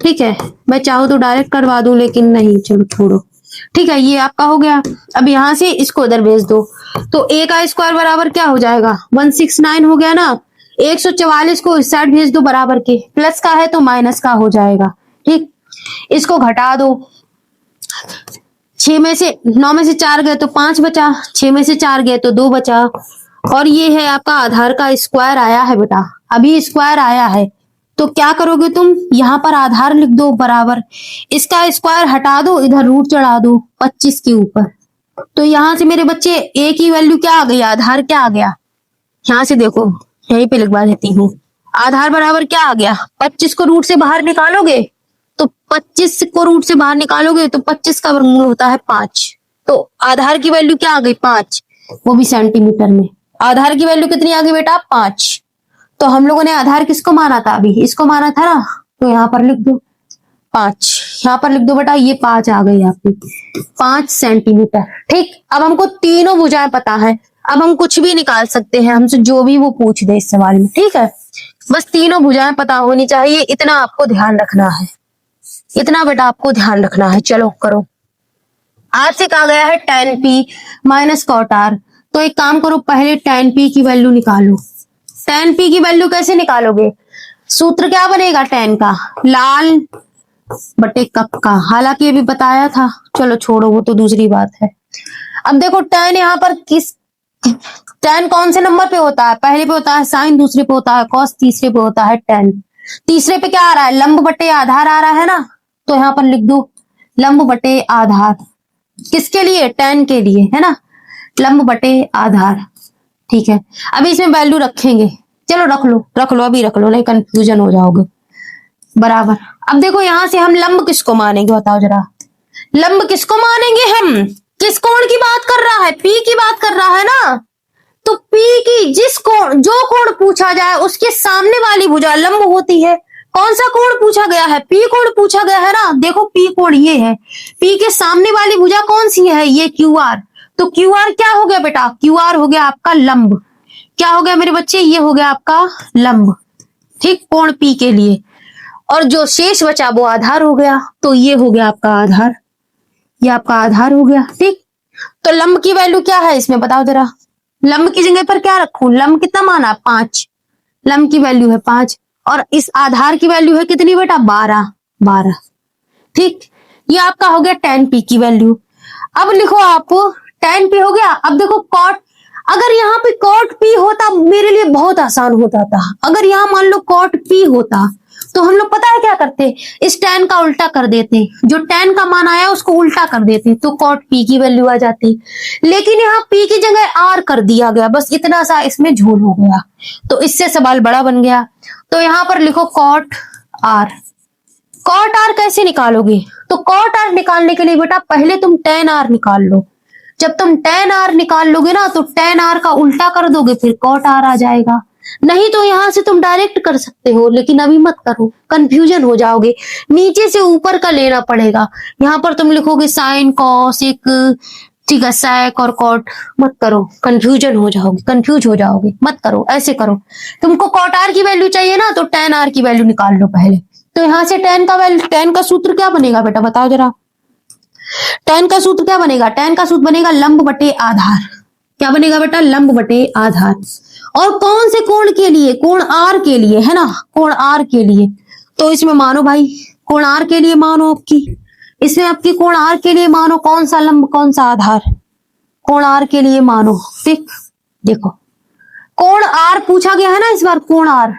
S1: ठीक है, मैं चाहूँ तो डायरेक्ट करवा दूं, लेकिन नहीं, चलो छोड़ो। ठीक है, ये आपका हो गया। अब यहां से इसको उधर भेज दो, तो a का स्क्वायर बराबर क्या हो जाएगा, 169 हो गया ना, 144 को इस साइड भेज दो बराबर के, प्लस का है तो माइनस का हो जाएगा। ठीक, इसको घटा दो, 9 में से 4 गए तो 5 बचा, 6 में से 4 गए तो 2 बचा, और ये है आपका आधार का स्क्वायर आया है बेटा, अभी स्क्वायर आया है। तो क्या करोगे तुम, यहाँ पर आधार लिख दो बराबर, इसका स्क्वायर हटा दो, इधर रूट चढ़ा दो 25 के ऊपर, तो यहां से मेरे बच्चे a की वैल्यू क्या आ गई, आधार क्या आ गया, यहां से देखो यहीं पे लिखवा देती हूँ, आधार बराबर क्या आ गया, 25 को रूट से बाहर निकालोगे तो 25 को रूट से बाहर निकालोगे तो 25 का वर्गमूल होता है 5, तो आधार की वैल्यू क्या आ गई, 5, वो भी सेंटीमीटर में। आधार की वैल्यू कितनी आ गई बेटा, 5। तो हम लोगों ने आधार किसको माना था, अभी इसको माना था ना, तो यहाँ पर लिख दो 5। यहाँ पर लिख दो बेटा, ये 5 आ गई आपकी, 5 सेंटीमीटर। ठीक, अब हमको तीनों भुजाएं पता है, अब हम कुछ भी निकाल सकते हैं हमसे, जो भी वो पूछ दे इस सवाल में। ठीक है, बस तीनों भुजाएं पता होनी चाहिए, इतना आपको ध्यान रखना है, इतना बेटा आपको ध्यान रखना है। चलो करो। आज से कहा गया है tan p minus cot r, तो एक काम करो, पहले tan p की वैल्यू निकालो। tan p की वैल्यू कैसे निकालोगे? सूत्र क्या बनेगा tan का? लाल बटे कप का, हालांकि ये भी बताया था, चलो छोड़ो वो तो दूसरी बात है। अब देखो tan यहाँ पर किस, tan कौन से नंबर पे होता है? पहले पे होता है साइन, दूसरे पे होता है कॉस, तीसरे पे होता है tan। तीसरे पे क्या आ रहा है? लंब बटे आधार आ रहा है ना, तो यहाँ पर लिख दो लंब बटे आधार। किसके लिए? tan के लिए, है ना, लंब बटे आधार। ठीक है, अभी इसमें वैल्यू रखेंगे, चलो रख लो अभी रख लो, नहीं कंफ्यूजन हो जाओगे। बराबर। अब देखो यहां से हम लंब किसको मानेंगे, बताओ जरा, लंब किसको मानेंगे हम? किस कोण की बात कर रहा है? पी की बात कर रहा है ना, तो पी की जिस कोण, जो कोण पूछा जाए उसके सामने वाली भुजा लंब होती है। कौन सा कोण पूछा गया है? पी कोण पूछा गया है ना, देखो पी कोण ये है, पी के सामने वाली भुजा कौन सी है? ये क्यू आर। तो क्यू आर क्या हो गया बेटा? क्यू आर हो गया आपका लंब। क्या हो गया मेरे बच्चे? ये हो गया आपका लंब। ठीक, कोण पी के लिए। और जो शेष बचा वो आधार हो गया, तो ये हो गया आपका आधार, ये आपका आधार हो गया। ठीक, तो लंब की वैल्यू क्या है इसमें बताओ जरा, लंब की जगह पर क्या रखूं? लंब कितना माना? 5, लंब की वैल्यू है 5, और इस आधार की वैल्यू है कितनी बेटा? 12। ठीक, ये आपका हो गया tan p की वैल्यू। अब लिखो आप, tan p हो गया। अब देखो cot, अगर यहाँ पे cot p होता मेरे लिए बहुत आसान होता था। अगर यहाँ मान लो cot p होता तो हम लोग पता है क्या करते, इस tan का उल्टा कर देते, जो tan का मान आया उसको उल्टा कर देते, तो cot p की वैल्यू आ जाती। लेकिन यहाँ p की जगह r कर दिया गया, बस इतना सा इसमें झोल हो गया, तो इससे सवाल बड़ा बन गया। तो यहाँ पर लिखो cot r। cot r कैसे निकालोगे? तो cot r निकालने के लिए बेटा पहले तुम tan r निकाल लो। जब तुम tan r निकाल लोगे ना, तो tan r का उल्टा कर दोगे, फिर cot r आ जाएगा। नहीं तो यहां से तुम डायरेक्ट कर सकते हो, लेकिन अभी मत करो, कंफ्यूजन हो जाओगे, नीचे से ऊपर का लेना पड़ेगा। यहाँ पर तुम लिखोगे साइन कॉस एक, ठीक है, sec और cot, मत करो, कंफ्यूजन हो जाओगे, कंफ्यूज हो जाओगे, मत करो, ऐसे करो। तुमको cot r की वैल्यू चाहिए ना, तो tan r की वैल्यू निकाल लो पहले। तो यहां से tan का सूत्र क्या बनेगा बेटा बताओ जरा, tan का सूत्र क्या बनेगा? tan का सूत्र बनेगा लंब बटे आधार। क्या बनेगा बेटा? लंब बटे आधार। और कौन से कोण के लिए? कोण r के लिए, है ना, कोण r के लिए। तो इसमें मानो भाई, कोण r के लिए मानो आपकी, इसमें आपकी कोण r के लिए मानो कौन सा लंब कौन सा आधार? कोण r के लिए मानो। ठीक, देखो कोण r पूछा गया है ना इस बार, कोण r,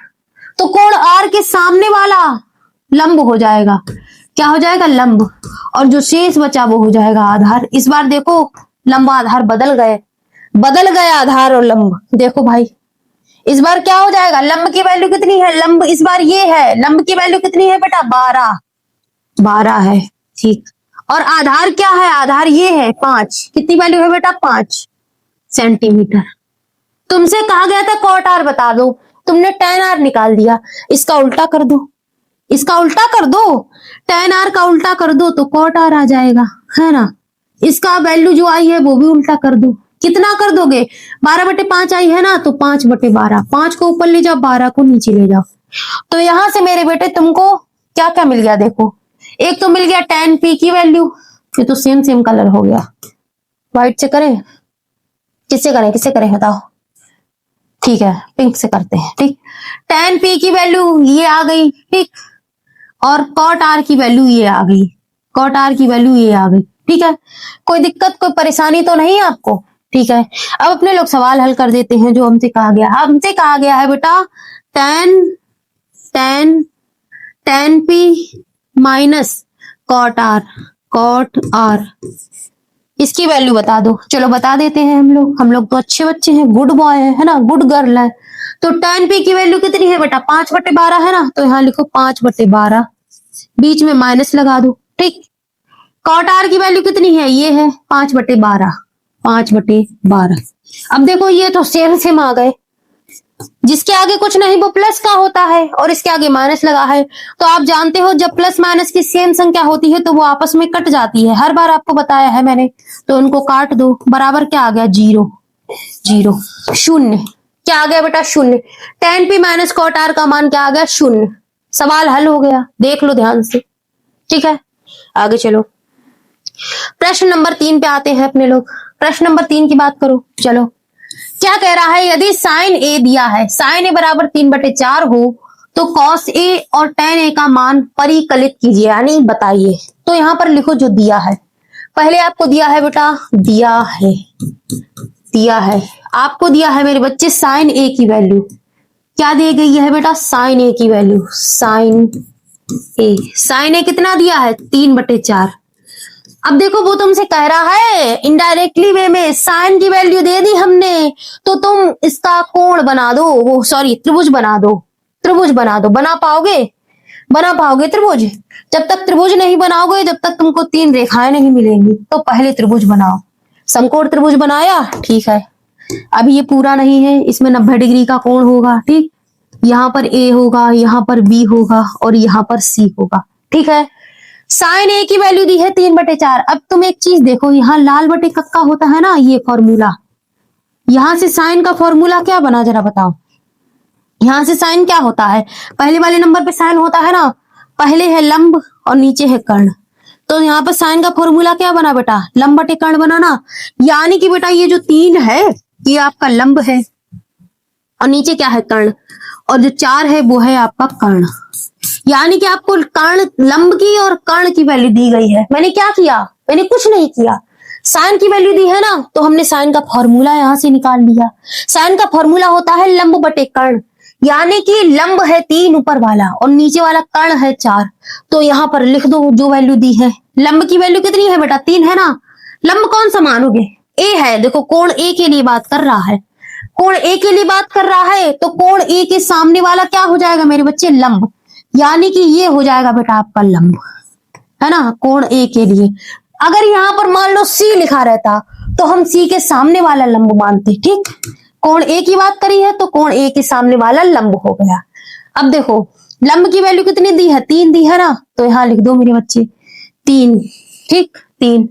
S1: तो कोण r के सामने वाला लंब हो जाएगा। क्या हो जाएगा? लंब। और जो शेष बचा वो हो जाएगा आधार। इस बार देखो लंब आधार बदल गए आधार और लंब। देखो भाई इस बार क्या हो जाएगा? लंब की वैल्यू कितनी है? लंब इस बार ये है, लंब की वैल्यू कितनी है बेटा? 12 है। ठीक, और आधार क्या है? आधार ये है 5। कितनी वैल्यू है बेटा? 5 सेंटीमीटर। तुमसे कहा गया था cot r बता दो, तुमने tan r निकाल दिया, इसका उल्टा कर दो, इसका उल्टा कर दो, tan r का उल्टा कर दो तो cot r आ जाएगा, है ना। इसका वैल्यू जो आई है वो भी उल्टा कर दो। कितना कर दोगे? 12/5 आई है ना, तो 5/12, 5 को ऊपर ले जाओ, 12 को नीचे ले जाओ। तो यहां से मेरे बेटे तुमको क्या क्या मिल गया? देखो, एक तो मिल गया tan p की वैल्यू, ये तो सेम कलर हो गया। व्हाइट से करें, किससे करें बताओ? ठीक है, पिंक से करते हैं। ठीक, tan p की वैल्यू ये आ गई, ठीक, और cot r की वैल्यू ये आ गई, cot r की वैल्यू ये आ गई। ठीक है, कोई दिक्कत कोई परेशानी तो नहीं है आपको? ठीक है, अब अपने लोग सवाल हल कर देते हैं जो हमसे कहा गया। हमसे कहा गया है बेटा tan p minus cot r, इसकी वैल्यू बता दो। चलो बता देते हैं हम लोग तो अच्छे बच्चे हैं, गुड बॉय है ना, गुड गर्ल है। तो tan p की वैल्यू कितनी है बेटा? 5/12 है ना, तो यहाँ लिखो 5/12, बीच में माइनस लगा दो। ठीक, cot r की वैल्यू कितनी है? ये है 5/12। अब देखो ये तो सेम आ गए, जिसके आगे कुछ नहीं वो प्लस का होता है और इसके आगे माइनस लगा है। तो आप जानते हो जब प्लस माइनस की सेम संख्या होती है तो वो आपस में कट जाती है, हर बार आपको बताया है मैंने। तो उनको काट दो, बराबर क्या आ गया, जीरो, जीरो, शून्य। क्या आ गया बेटा, शून्य। tan p minus cot r का मान क्या आ गया, शून्य। सवाल हल हो गया, देख लो ध्यान से। ठीक है, आगे चलो। प्रश्न नंबर 3 पे आते हैं अपने लोग। प्रश्न नंबर 3 की बात करो। चलो, क्या कह रहा है, यदि साइन ए दिया है, साइन ए बराबर 3/4 हो तो कॉस ए और टेन ए का मान परिकलित कीजिए, यानी बताइए। तो यहां पर लिखो जो दिया है। पहले आपको दिया है बेटा, दिया है, दिया है, आपको दिया है मेरे बच्चे साइन ए की वैल्यू। क्या दी गई है बेटा, साइन ए की वैल्यू, साइन ए। साइन ए कितना दिया है, 3/4। अब देखो वो तुमसे कह रहा है इनडायरेक्टली वे में साइन की वैल्यू दे दी हमने, तो तुम इसका कोण बना दो, वो सॉरी त्रिभुज बना दो, त्रिभुज बना दो। बना पाओगे, बना पाओगे त्रिभुज? जब तक त्रिभुज नहीं बनाओगे, जब तक तुमको 3 रेखाएं नहीं मिलेंगी, तो पहले त्रिभुज बनाओ। समकोण त्रिभुज बनाया, ठीक है। अभी ये पूरा नहीं है, इसमें 90 डिग्री का कोण होगा, ठीक। यहाँ पर ए होगा, यहाँ पर बी होगा और यहाँ पर सी होगा, ठीक है। साइन ए की वैल्यू दी है 3/4। अब तुम एक चीज देखो, यहाँ लाल बटे कक्का होता है ना, ये फॉर्मूला, यहां से साइन का फॉर्मूला क्या बना, जरा बताओ। यहां से साइन क्या होता है, पहले वाले नंबर पे साइन होता है ना, पहले है लंब और नीचे है कर्ण। तो यहाँ पर साइन का फॉर्मूला क्या बना बेटा, लंब बटे कर्ण बना ना। यानी कि बेटा ये जो 3 है ये आपका लंब है और नीचे क्या है, कर्ण, और जो 4 है वो है आपका कर्ण। यानी कि आपको कर्ण, लंब की और कर्ण की वैल्यू दी गई है। मैंने क्या किया, मैंने कुछ नहीं किया। साइन की वैल्यू दी है ना, तो हमने साइन का फॉर्मूला यहां से निकाल लिया। साइन का फॉर्मूला होता है लंब बटे कर्ण, यानी कि लंब है 3 ऊपर वाला और नीचे वाला कर्ण है 4। तो यहाँ पर लिख दो जो वैल्यू दी है। लंब की वैल्यू कितनी है बेटा, 3 है ना। लंब कौन सा मानोगे, ए है। देखो कोण ए के लिए बात कर रहा है, कोण ए के लिए बात कर रहा है, तो कोण ए के सामने वाला क्या हो जाएगा मेरे बच्चे, लंब। यानी कि ये हो जाएगा बेटा आपका लंब, है ना, कोण ए के लिए। अगर यहाँ पर मान लो सी लिखा रहता तो हम सी के सामने वाला लंब मानते, ठीक। कोण ए की बात करी है तो कोण ए के सामने वाला लंब हो गया। अब देखो लंब की वैल्यू कितनी दी है, 3 दी है ना, तो यहाँ लिख दो मेरे बच्चे 3, ठीक, 3।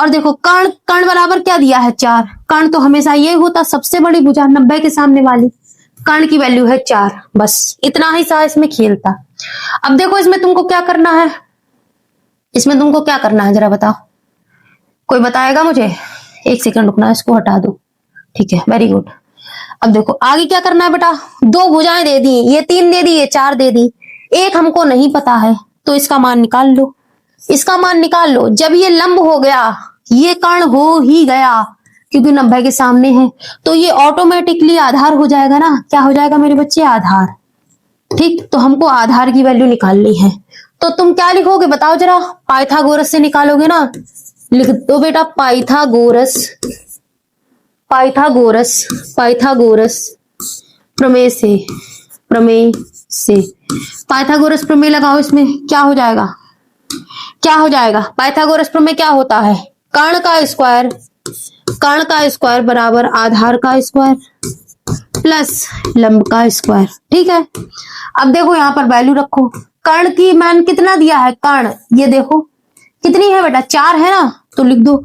S1: और देखो कर्ण, कर्ण बराबर क्या दिया है, 4। कर्ण तो हमेशा ये होता सबसे बड़ी भुजा 90 के सामने वाली, कर्ण की वैल्यू है 4। बस इतना ही सा इसमें खेलता। अब देखो इसमें तुमको क्या करना है, इसमें तुमको क्या करना है जरा बताओ, कोई बताएगा मुझे? एक सेकंड रुकना, इसको हटा दो, ठीक है, वेरी गुड। अब देखो आगे क्या करना है बेटा, 2 भुजाएं दे दी, ये 3 दे दी, ये 4 दे दी, एक हमको नहीं पता है, तो इसका मान निकाल लो, इसका मान निकाल लो। जब ये लंब हो गया, ये कर्ण हो ही गया क्योंकि 90 के सामने है, तो ये ऑटोमेटिकली आधार हो जाएगा ना। क्या हो जाएगा मेरे बच्चे, आधार, ठीक। तो हमको आधार की वैल्यू निकालनी है, तो तुम क्या लिखोगे बताओ जरा, पाइथागोरस से निकालोगे ना। लिख दो बेटा पाइथागोरस, पाइथागोरस, पाइथागोरस प्रमेय से, प्रमेय से, पाइथागोरस प्रमेय लगाओ। इसमें क्या हो जाएगा, क्या हो जाएगा, पाइथागोरस प्रमेय क्या होता है, कर्ण का स्क्वायर, कर्ण का स्क्वायर बराबर आधार का स्क्वायर प्लस लंब का स्क्वायर, ठीक है। अब देखो यहाँ पर वैल्यू रखो, कर्ण की मान कितना दिया है, कर्ण ये देखो कितनी है बेटा, 4 है ना, तो लिख दो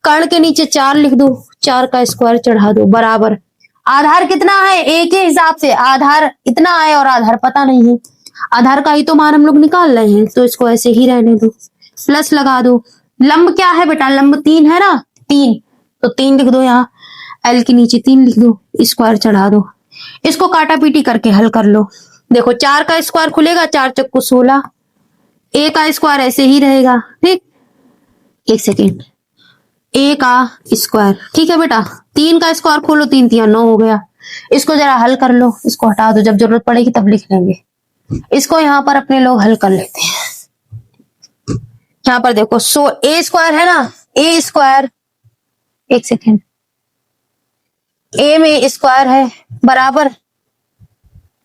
S1: कर्ण के नीचे 4 लिख दो, 4 का स्क्वायर चढ़ा दो बराबर आधार कितना है, ए के हिसाब से आधार इतना है और आधार पता नहीं है, आधार का ही तो मान हम लोग निकाल रहे हैं, तो इसको ऐसे ही रहने दो, प्लस लगा दो। लंब क्या है बेटा, लंब 3 है ना, 3, तो 3 लिख दो, यहाँ एल के नीचे 3 लिख दो, स्क्वायर चढ़ा दो। इसको काटा पीटी करके हल कर लो। देखो 4 का स्क्वायर खुलेगा, 4 चक्कू 16, ए का स्क्वायर ऐसे ही रहेगा, ठीक। एक सेकेंड, ए का स्क्वायर, ठीक है बेटा, 3 का स्क्वायर खोलो, 3 3 9 हो गया। इसको जरा हल कर लो, इसको हटा दो, जब जरूरत पड़ेगी तब लिख लेंगे। इसको यहाँ पर अपने लोग हल कर लेते हैं। यहाँ पर देखो ए स्क्वायर है ना, ए स्क्वायर, एक सेकेंड, ए में स्क्वायर है बराबर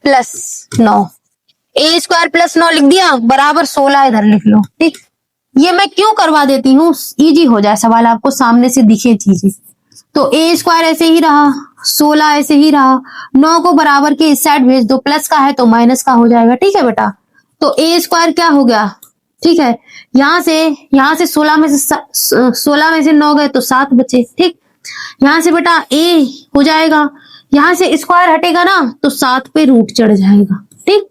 S1: प्लस 9, ए स्क्वायर प्लस 9 लिख दिया बराबर 16, इधर लिख लो, ठीक। ये मैं क्यों करवा देती हूँ, इजी हो जाए सवाल, आपको सामने से दिखे चीजें, तो ए स्क्वायर ऐसे ही रहा, 16 ऐसे ही रहा, 9 को बराबर के इस साइड भेज दो, प्लस का है तो माइनस का हो जाएगा। ठीक है बेटा, तो ए स्क्वायर क्या हो गया, ठीक है, यहां से 16 में से 16 में से 9 गए तो 7 बचे। ठीक, यहां से बेटा ए हो जाएगा, यहां से स्क्वायर हटेगा ना तो 7 पे रूट चढ़ जाएगा। ठीक,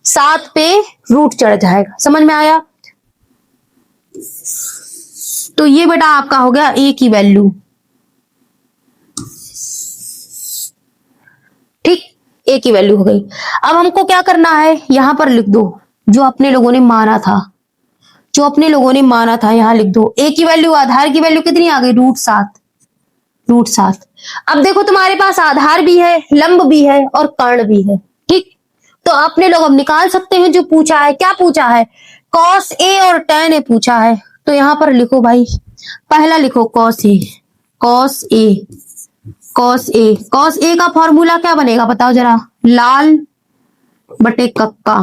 S1: 7 पे रूट चढ़ जाएगा, समझ में आया। तो ये बेटा आपका हो गया ए की वैल्यू। ठीक, ए की वैल्यू हो गई। अब हमको क्या करना है, यहां पर लिख दो जो अपने लोगों ने माना था, जो अपने लोगों ने माना था यहां लिख दो। ए की वैल्यू, आधार की वैल्यू कितनी आ गई, √7, √7। अब देखो तुम्हारे पास आधार भी है, लंब भी है और कर्ण भी है। ठीक, तो अपने लोग अब निकाल सकते हैं जो पूछा है। क्या पूछा है, cos A और tan A पूछा है। तो यहां पर लिखो भाई, पहला लिखो cos A, cos A, cos A, cos A का फॉर्मूला क्या बनेगा बताओ जरा, लाल बटे कक्का।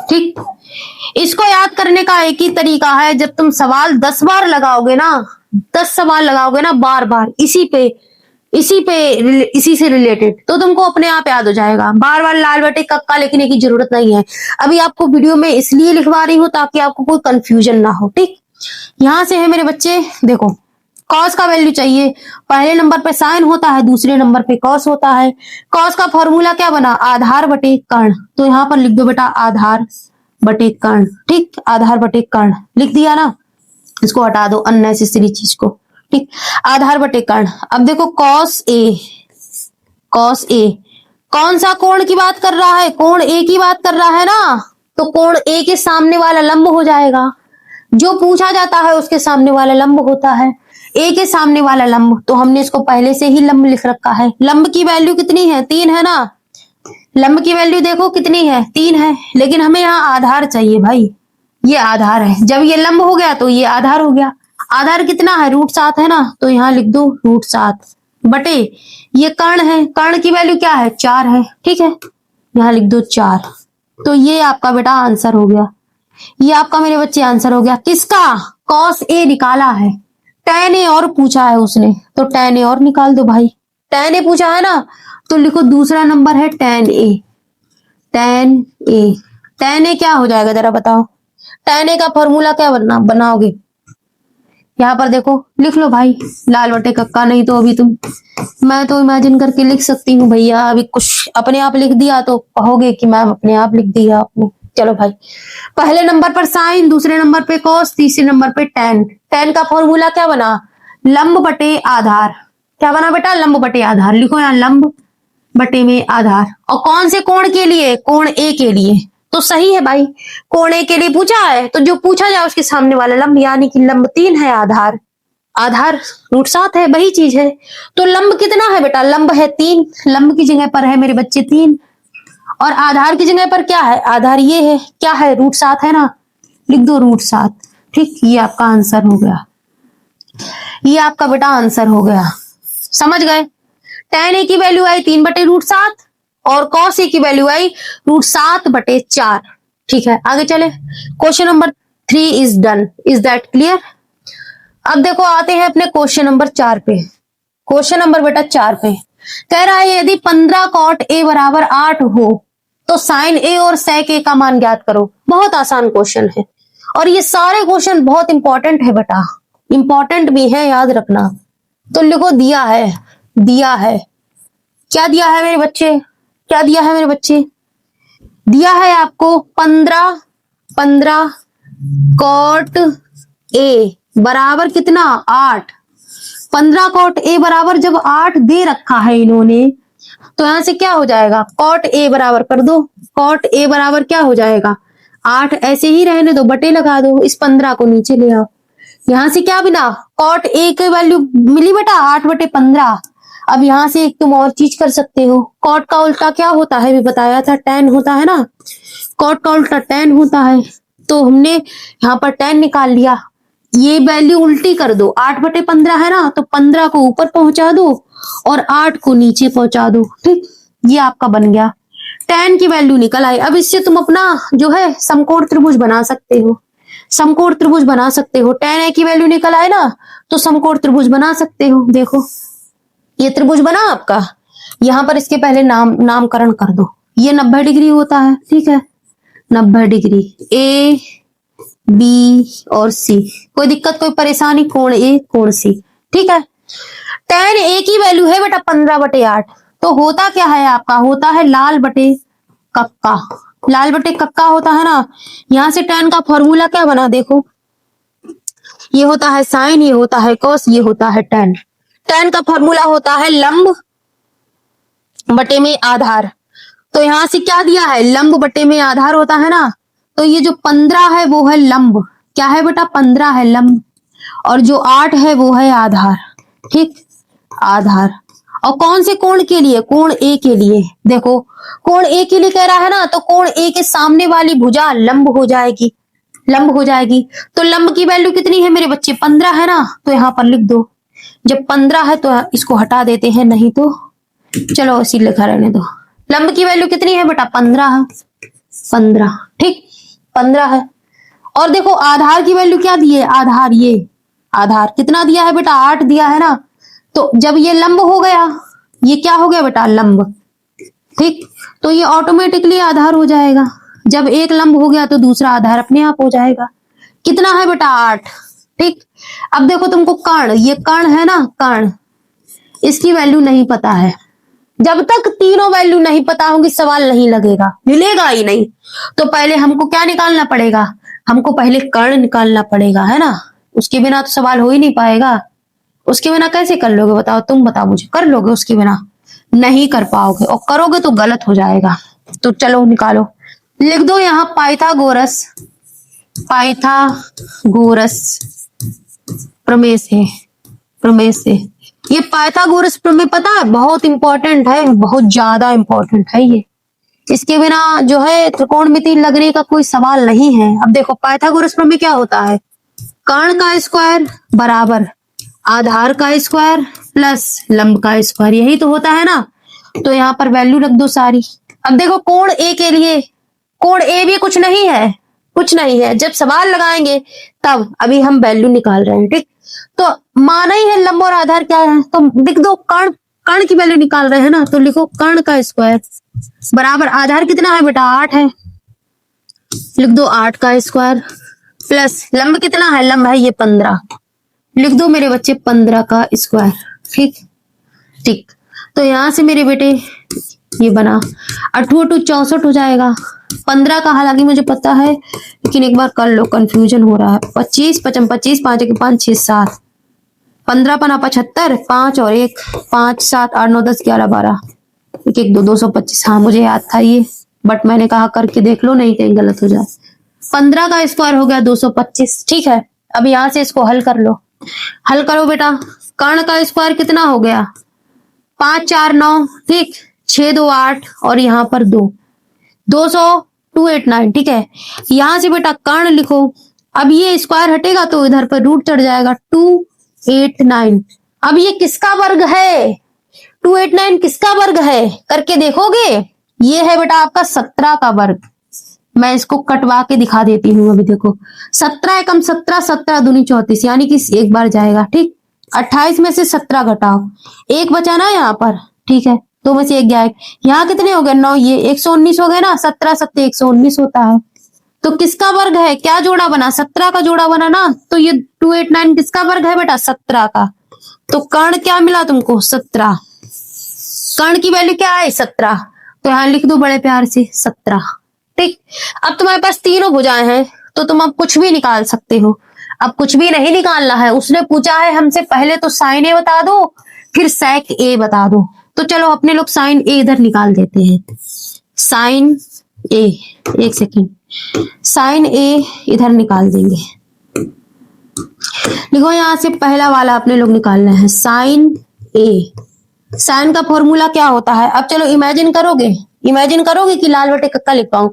S1: ठीक, इसको याद करने का एक ही तरीका है, जब तुम सवाल 10 बार लगाओगे ना, 10 सवाल लगाओगे ना बार बार इसी से रिलेटेड, तो तुमको अपने आप याद हो जाएगा। बार बार लाल बटे कक्का लिखने की जरूरत नहीं है। अभी आपको वीडियो में इसलिए लिखवा रही हूं ताकि आपको कोई कंफ्यूजन ना हो। ठीक, यहां से है मेरे बच्चे, देखो कॉस का वैल्यू चाहिए, पहले नंबर पे साइन होता है, दूसरे नंबर पे कॉस होता है। कॉस का फॉर्मूला क्या बना, आधार बटे कर्ण। तो यहां पर लिख दो बेटा आधार बटे कर्ण। ठीक, आधार बटे कर्ण लिख दिया ना, इसको हटा दो अननेसेसरी चीज को। ठीक, आधार बटे कर्ण। अब देखो cos A, cos A कौन सा कोण की बात कर रहा है, कोण A की बात कर रहा है ना, तो कोण A के सामने वाला लंब हो जाएगा। जो पूछा जाता है उसके सामने वाला लंब होता है, A के सामने वाला लंब। तो हमने इसको पहले से ही लंब लिख रखा है। लंब की वैल्यू कितनी है, 3 है ना, लंब की वैल्यू देखो कितनी है, 3 है। लेकिन हमें यहाँ आधार चाहिए भाई, ये आधार है। जब ये लंब हो गया तो ये आधार हो गया। आधार कितना है, √7 है ना, तो यहाँ लिख दो √7 बटे ये कर्ण है, कर्ण की वैल्यू क्या है, 4 है। ठीक है, यहाँ लिख दो 4। तो ये आपका बेटा आंसर हो गया, ये आपका मेरे बच्चे आंसर हो गया। किसका, cos A निकाला है, tan A और पूछा है उसने, तो tan A और निकाल दो भाई। tan A पूछा है ना, तो लिखो दूसरा नंबर है tan A, tan A। tan A क्या हो जाएगा जरा बताओ, tan A का फॉर्मूला क्या बनाओगे, यहाँ पर देखो लिख लो भाई, लाल बटे कक्का। नहीं तो अभी मैं तो इमेजिन करके लिख सकती हूँ भैया, अभी कुछ अपने आप लिख दिया तो कहोगे कि मैम अपने आप लिख दिया आपने। चलो भाई, पहले नंबर पर साइन, दूसरे नंबर पे कॉस, तीसरे नंबर पे tan। tan का फॉर्मूला क्या बना, लंब बटे आधार। क्या बना बेटा, लंब बटे आधार। लिखो यहाँ लंब बटे में आधार। और कौन से कोण के लिए, कोण A के लिए। तो सही है भाई, कोण A के लिए पूछा है तो जो पूछा जाए उसके सामने वाला लंब, यानी कि लंब 3 है, आधार √7 है, वही चीज है। तो लंब कितना है बेटा, लंब है 3, लंब की जगह पर है मेरे बच्चे 3, और आधार की जगह पर क्या है, आधार ये है, क्या है, √7 है ना, लिख दो √7। ठीक, ये आपका आंसर हो गया, ये आपका बेटा आंसर हो गया। समझ गए, tan A की वैल्यू आई 3 बटे √7 और cos A की वैल्यू आई √7 बटे 4। ठीक है, आगे चले। Question number 3 is done, is that clear. अब देखो आते हैं अपने क्वेश्चन नंबर 4 पे। क्वेश्चन नंबर बेटा 4 पे कह रहा है यदि 15 cot A बराबर 8 हो तो sin A और sec A का मान ज्ञात करो। बहुत आसान क्वेश्चन है और ये सारे क्वेश्चन बहुत इंपॉर्टेंट है बेटा, इंपॉर्टेंट भी है, याद रखना। तो लिखो दिया है, दिया है, क्या दिया है मेरे बच्चे, क्या दिया है मेरे बच्चे, दिया है आपको 15 cot A बराबर कितना, 8। 15 cot A बराबर जब 8 दे रखा है इन्होंने, तो यहां से क्या हो जाएगा, cot A बराबर कर दो, cot A बराबर क्या हो जाएगा, 8 ऐसे ही रहने दो, बटे लगा दो, इस 15 को नीचे ले आओ। यहां से क्या बिना, cot A की वैल्यू मिली बेटा 8 बटे 15। अब यहां से एक तुम और चीज कर सकते हो, cot का उल्टा क्या होता है, भी बताया था, tan होता है ना, cot का उल्टा tan होता है। तो हमने यहाँ पर tan निकाल लिया, ये वैल्यू उल्टी कर दो, 8 बटे 15 है ना, तो 15 को ऊपर पहुंचा दो और 8 को नीचे पहुंचा दो। ठीक, ये आपका बन गया, tan की वैल्यू निकल आई। अब इससे तुम अपना जो है समकोण त्रिभुज बना सकते हो। समकोण त्रिभुज बना सकते हो। tan a की वैल्यू निकल आए ना, तो समकोण त्रिभुज बना सकते हो। देखो ये त्रिभुज बना आपका, यहाँ पर इसके पहले नामकरण कर दो। ये 90 डिग्री होता है, ठीक है, 90 डिग्री ए बी और सी, कोई दिक्कत कोई परेशानी, कोण ए कोण सी, ठीक है। tan a की वैल्यू है बेटा 15/8, तो होता क्या है आपका, होता है लाल बटे कक्का, लाल बटे कक्का होता है ना। यहां से tan का फॉर्मूला क्या बना, देखो ये होता है साइन, ये होता है cos, ये होता है tan। tan का फॉर्मूला होता है लंब बटे में आधार, तो यहां से क्या दिया है, लंब बटे में आधार होता है ना, तो ये जो 15 है वो है लंब, क्या है बेटा 15 है लंब, और जो 8 है वो है आधार, ठीक, आधार। और कौन से कोण के लिए, कोण ए के लिए, देखो कोण ए के लिए कह रहा है ना, तो कोण ए के सामने वाली भुजा लंब हो जाएगी, लंब हो जाएगी। तो लंब की वैल्यू कितनी है मेरे बच्चे, 15 है ना, तो यहाँ पर लिख दो। जब 15 है तो इसको हटा देते हैं, नहीं तो चलो ऐसी लिखा रहने दो। लंब की वैल्यू कितनी है बेटा 15 है, 15, ठीक 15 है। और देखो आधार की वैल्यू क्या दी है, आधार, ये आधार कितना दिया है बेटा 8 दिया है ना, तो जब ये लंब हो गया, ये क्या हो गया बेटा लंब, ठीक, तो ये ऑटोमेटिकली आधार हो जाएगा। जब एक लंब हो गया तो दूसरा आधार अपने आप हो जाएगा। कितना है बेटा 8, ठीक। अब देखो तुमको कर्ण, ये कर्ण है ना, कर्ण, इसकी वैल्यू नहीं पता है। जब तक तीनों वैल्यू नहीं पता होंगी सवाल नहीं लगेगा, मिलेगा ही नहीं। तो पहले हमको क्या निकालना पड़ेगा, हमको पहले कर्ण निकालना पड़ेगा, है ना, उसके बिना तो सवाल हो ही नहीं पाएगा। उसके बिना कैसे कर लोगे बताओ, तुम बताओ मुझे, कर लोगे उसके बिना, नहीं कर पाओगे, और करोगे तो गलत हो जाएगा। तो चलो निकालो, लिख दो यहाँ पाइथागोरस, पाइथागोरस प्रमेय से, प्रमेय से। ये पाइथागोरस प्रमेय पता है बहुत इंपॉर्टेंट है, बहुत ज्यादा इंपॉर्टेंट है ये, इसके बिना जो है त्रिकोणमिति लगने का कोई सवाल नहीं है। अब देखो पाइथागोरस प्रमेय क्या होता है, कर्ण का स्क्वायर बराबर आधार का स्क्वायर प्लस लंब का स्क्वायर, यही तो होता है ना। तो यहाँ पर वैल्यू रख दो सारी। अब देखो कोण ए के लिए, कोण ए भी कुछ नहीं है, कुछ नहीं है, जब सवाल लगाएंगे तब, अभी हम वैल्यू निकाल रहे हैं, ठीक। तो माना ही है लंब और आधार क्या है, तो लिख दो कर्ण, कर्ण की वैल्यू निकाल रहे हैं ना, तो लिखो कर्ण का स्क्वायर बराबर आधार कितना है बेटा 8 है, लिख दो 8 का स्क्वायर प्लस लंब कितना है, लंब है ये 15, लिख दो मेरे बच्चे 15 का स्क्वायर, ठीक, ठीक। तो यहां से मेरे बेटे ये बना 8 × 2 64 हो जाएगा। 15 का हालांकि मुझे पता है, लेकिन एक बार कर लो, कंफ्यूजन हो रहा है। 25 55 25 5 1 5 6 7 15 पना 75, 5 और 1 5 7 8 9 10 11 12 1 1 2 225। हाँ मुझे याद था ये, बट मैंने कहा करके देख लो, नहीं कहीं गलत हो जाए। 15 का स्क्वायर हो गया 225, ठीक है। अब यहां से इसको हल कर लो, हल करो बेटा। कर्ण का स्क्वायर कितना हो गया 5 4 9, ठीक, 6 2 8 और यहाँ पर 200 289, ठीक है। यहां से बेटा कर्ण लिखो, अब ये स्क्वायर हटेगा तो इधर पर रूट चढ़ जाएगा 289। अब ये किसका वर्ग है, 289 किसका वर्ग है करके देखोगे, ये है बेटा आपका 17 का वर्ग। मैं इसको कटवा के दिखा देती हूँ, अभी देखो 17 एकम 17, 17 दूनी 34, यानी कि एक बार जाएगा, ठीक। 28 में से 17 घटाओ, एक बचा ना यहाँ पर, ठीक है, 2 में से 1 गया, यहाँ कितने हो गए 9, ये 119 हो गए ना, 17 7 119 होता है। तो किसका वर्ग है, क्या जोड़ा बना, 17 का जोड़ा बना ना, तो ये 289 किसका वर्ग है बेटा 17 का। तो कर्ण क्या मिला तुमको 17, कर्ण की वैल्यू क्या है 17, तो यहाँ लिख दो बड़े प्यार से 17, ठीक। अब तुम्हारे पास तीनों भुजाएं हैं, तो तुम अब कुछ भी निकाल सकते हो। अब कुछ भी नहीं निकालना है, उसने पूछा है हमसे पहले तो साइन ए बता दो, फिर सेक ए बता दो। तो चलो अपने लोग साइन ए इधर निकाल देते हैं, साइन ए, एक सेकेंड, साइन ए इधर निकाल देंगे। देखो यहां से पहला वाला अपने लोग निकालना है साइन ए। साइन का फॉर्मूला क्या होता है, अब चलो इमेजिन करोगे, इमेजिन करोगे कि लाल बटे कक्का लिख पाऊं।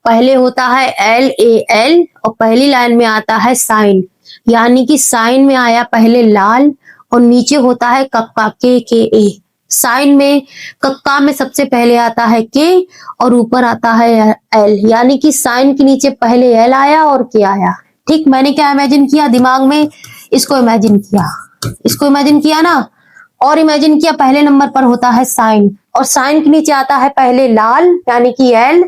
S1: पहले होता है एल ए एल और पहली लाइन में आता है साइन, यानी कि साइन में आया पहले लाल और नीचे होता है कक्का के ए। साइन में कक्का में सबसे पहले आता है के और ऊपर आता है एल, यानी कि साइन के नीचे पहले एल आया और के आया, ठीक, मैंने क्या इमेजिन किया दिमाग में, इसको इमेजिन किया, इसको इमेजिन किया ना, और इमेजिन किया पहले नंबर पर होता है साइन, और साइन के नीचे आता है पहले लाल यानी कि एल,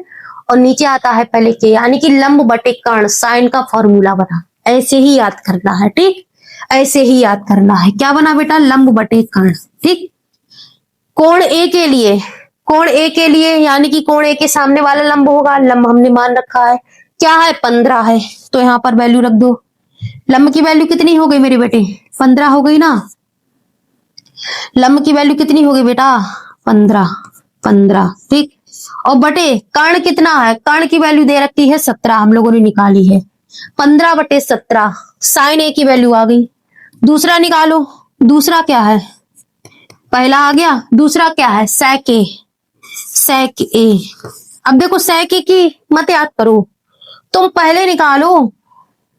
S1: और नीचे आता है पहले के यानी कि लंब बटे कर्ण, साइन का फॉर्मूला बना। ऐसे ही याद करना है, ठीक, ऐसे ही याद करना है। क्या बना बेटा? लंब बटे कर्ण। ठीक, कोण ए के लिए, कोण ए के लिए यानी कि कोण ए के सामने वाला लंब होगा, लंब हमने मान रखा है, क्या है? 15 है, तो यहाँ पर वैल्यू रख दो। लंब की वैल्यू कितनी हो गई मेरे बेटे? 15 हो गई ना। लंब की वैल्यू कितनी हो गई बेटा? 15, 15। ठीक, और बटे कर्ण कितना है? कर्ण की वैल्यू दे रखी है 17, हम लोगों ने निकाली है 15 बटे 17। साइन ए की वैल्यू आ गई। दूसरा निकालो, दूसरा क्या है? पहला आ गया, दूसरा क्या है? सेक ए, सेक ए। अब देखो सेक ए की मत याद करो, तुम पहले निकालो।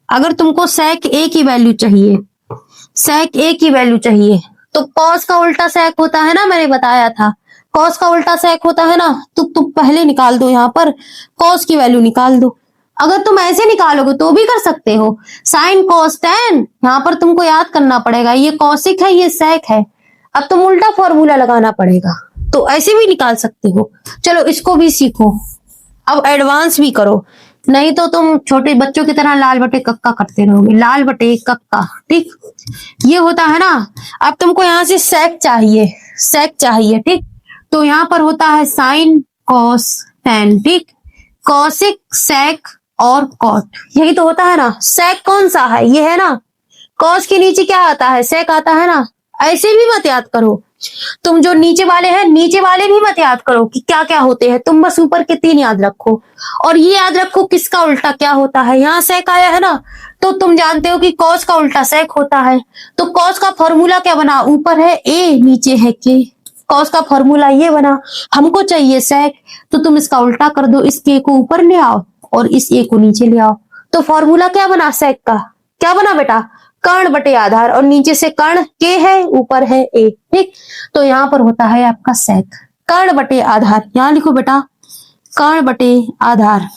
S1: अगर तुमको सेक ए की वैल्यू चाहिए, सेक ए की वैल्यू चाहिए, तो कॉस का उल्टा सेक होता है ना, मैंने बताया था कॉस का उल्टा सेक होता है ना, तो तुम पहले निकाल दो, यहाँ पर कॉस की वैल्यू निकाल दो। अगर तुम ऐसे निकालोगे तो भी कर सकते हो, साइन कॉस टेन, यहाँ पर तुमको याद करना पड़ेगा, ये कॉसिक है ये सेक है, अब तुम उल्टा फॉर्मूला लगाना पड़ेगा, तो ऐसे भी निकाल सकते हो। चलो इसको भी सीखो, अब एडवांस भी करो, नहीं तो तुम छोटे बच्चों की तरह लाल बटे कक्का करते रहोगे, लाल बटे कक्का। ठीक, ये होता है ना। अब तुमको यहाँ से सेक चाहिए, सेक चाहिए, ठीक, तो यहाँ पर होता है साइन कॉस टेन। ठीक, कॉसिक सेक और कॉट, यही तो होता है ना। सेक कौन सा है? ये है ना। कॉस के नीचे क्या आता है? सेक आता है ना। ऐसे भी मत याद करो, तुम जो नीचे वाले हैं, नीचे वाले भी मत याद करो कि क्या क्या होते हैं, तुम बस ऊपर के 3 याद रखो, और ये याद रखो किसका उल्टा क्या होता है। यहाँ सेक आया है ना, तो तुम जानते हो कि कॉस का उल्टा सेक होता है, तो कॉस का फॉर्मूला क्या बना? ऊपर है ए, नीचे है के, कॉस का फॉर्मूला ये बना। हमको चाहिए सेक, तो तुम इसका उल्टा कर दो, इस के को ऊपर ले आओ और इस ए को नीचे ले आओ, तो फॉर्मूला क्या बना सेक का? क्या बना बेटा? कर्ण बटे आधार, और नीचे से कर्ण के है, ऊपर है ए। ठीक, तो यहाँ पर होता है आपका सेक, कर्ण बटे आधार। यहाँ लिखो बेटा, कर्ण बटे आधार।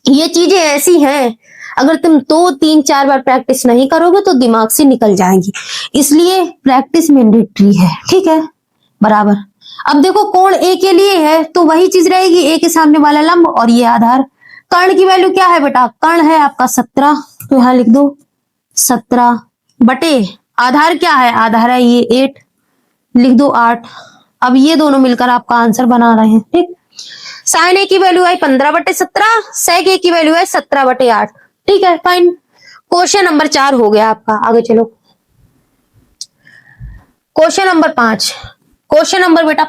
S1: ये चीजें ऐसी हैं, अगर तुम 2, 3, 4 बार प्रैक्टिस नहीं करोगे तो दिमाग से निकल जाएंगी, इसलिए प्रैक्टिस मैंडेटरी है। ठीक है, बराबर। अब देखो कोण ए के लिए है तो वही चीज रहेगी, ए के सामने वाला लंब और ये आधार। कर्ण की वैल्यू क्या है बेटा? कर्ण है आपका 17, तो यहाँ लिख दो 17 बटे आधार क्या है? आधार है ये 8, लिख दो 8। अब ये दोनों मिलकर आपका आंसर बना रहे हैं। ठीक, साइन ए की वैल्यू है 15 बटे 17, सेक ए की वैल्यू है 17 बटे 8। ठीक है, फाइन। क्वेश्चन नंबर 4 हो गया आपका, आगे चलो। क्वेश्चन नंबर 5, क्वेश्चन नंबर बेटा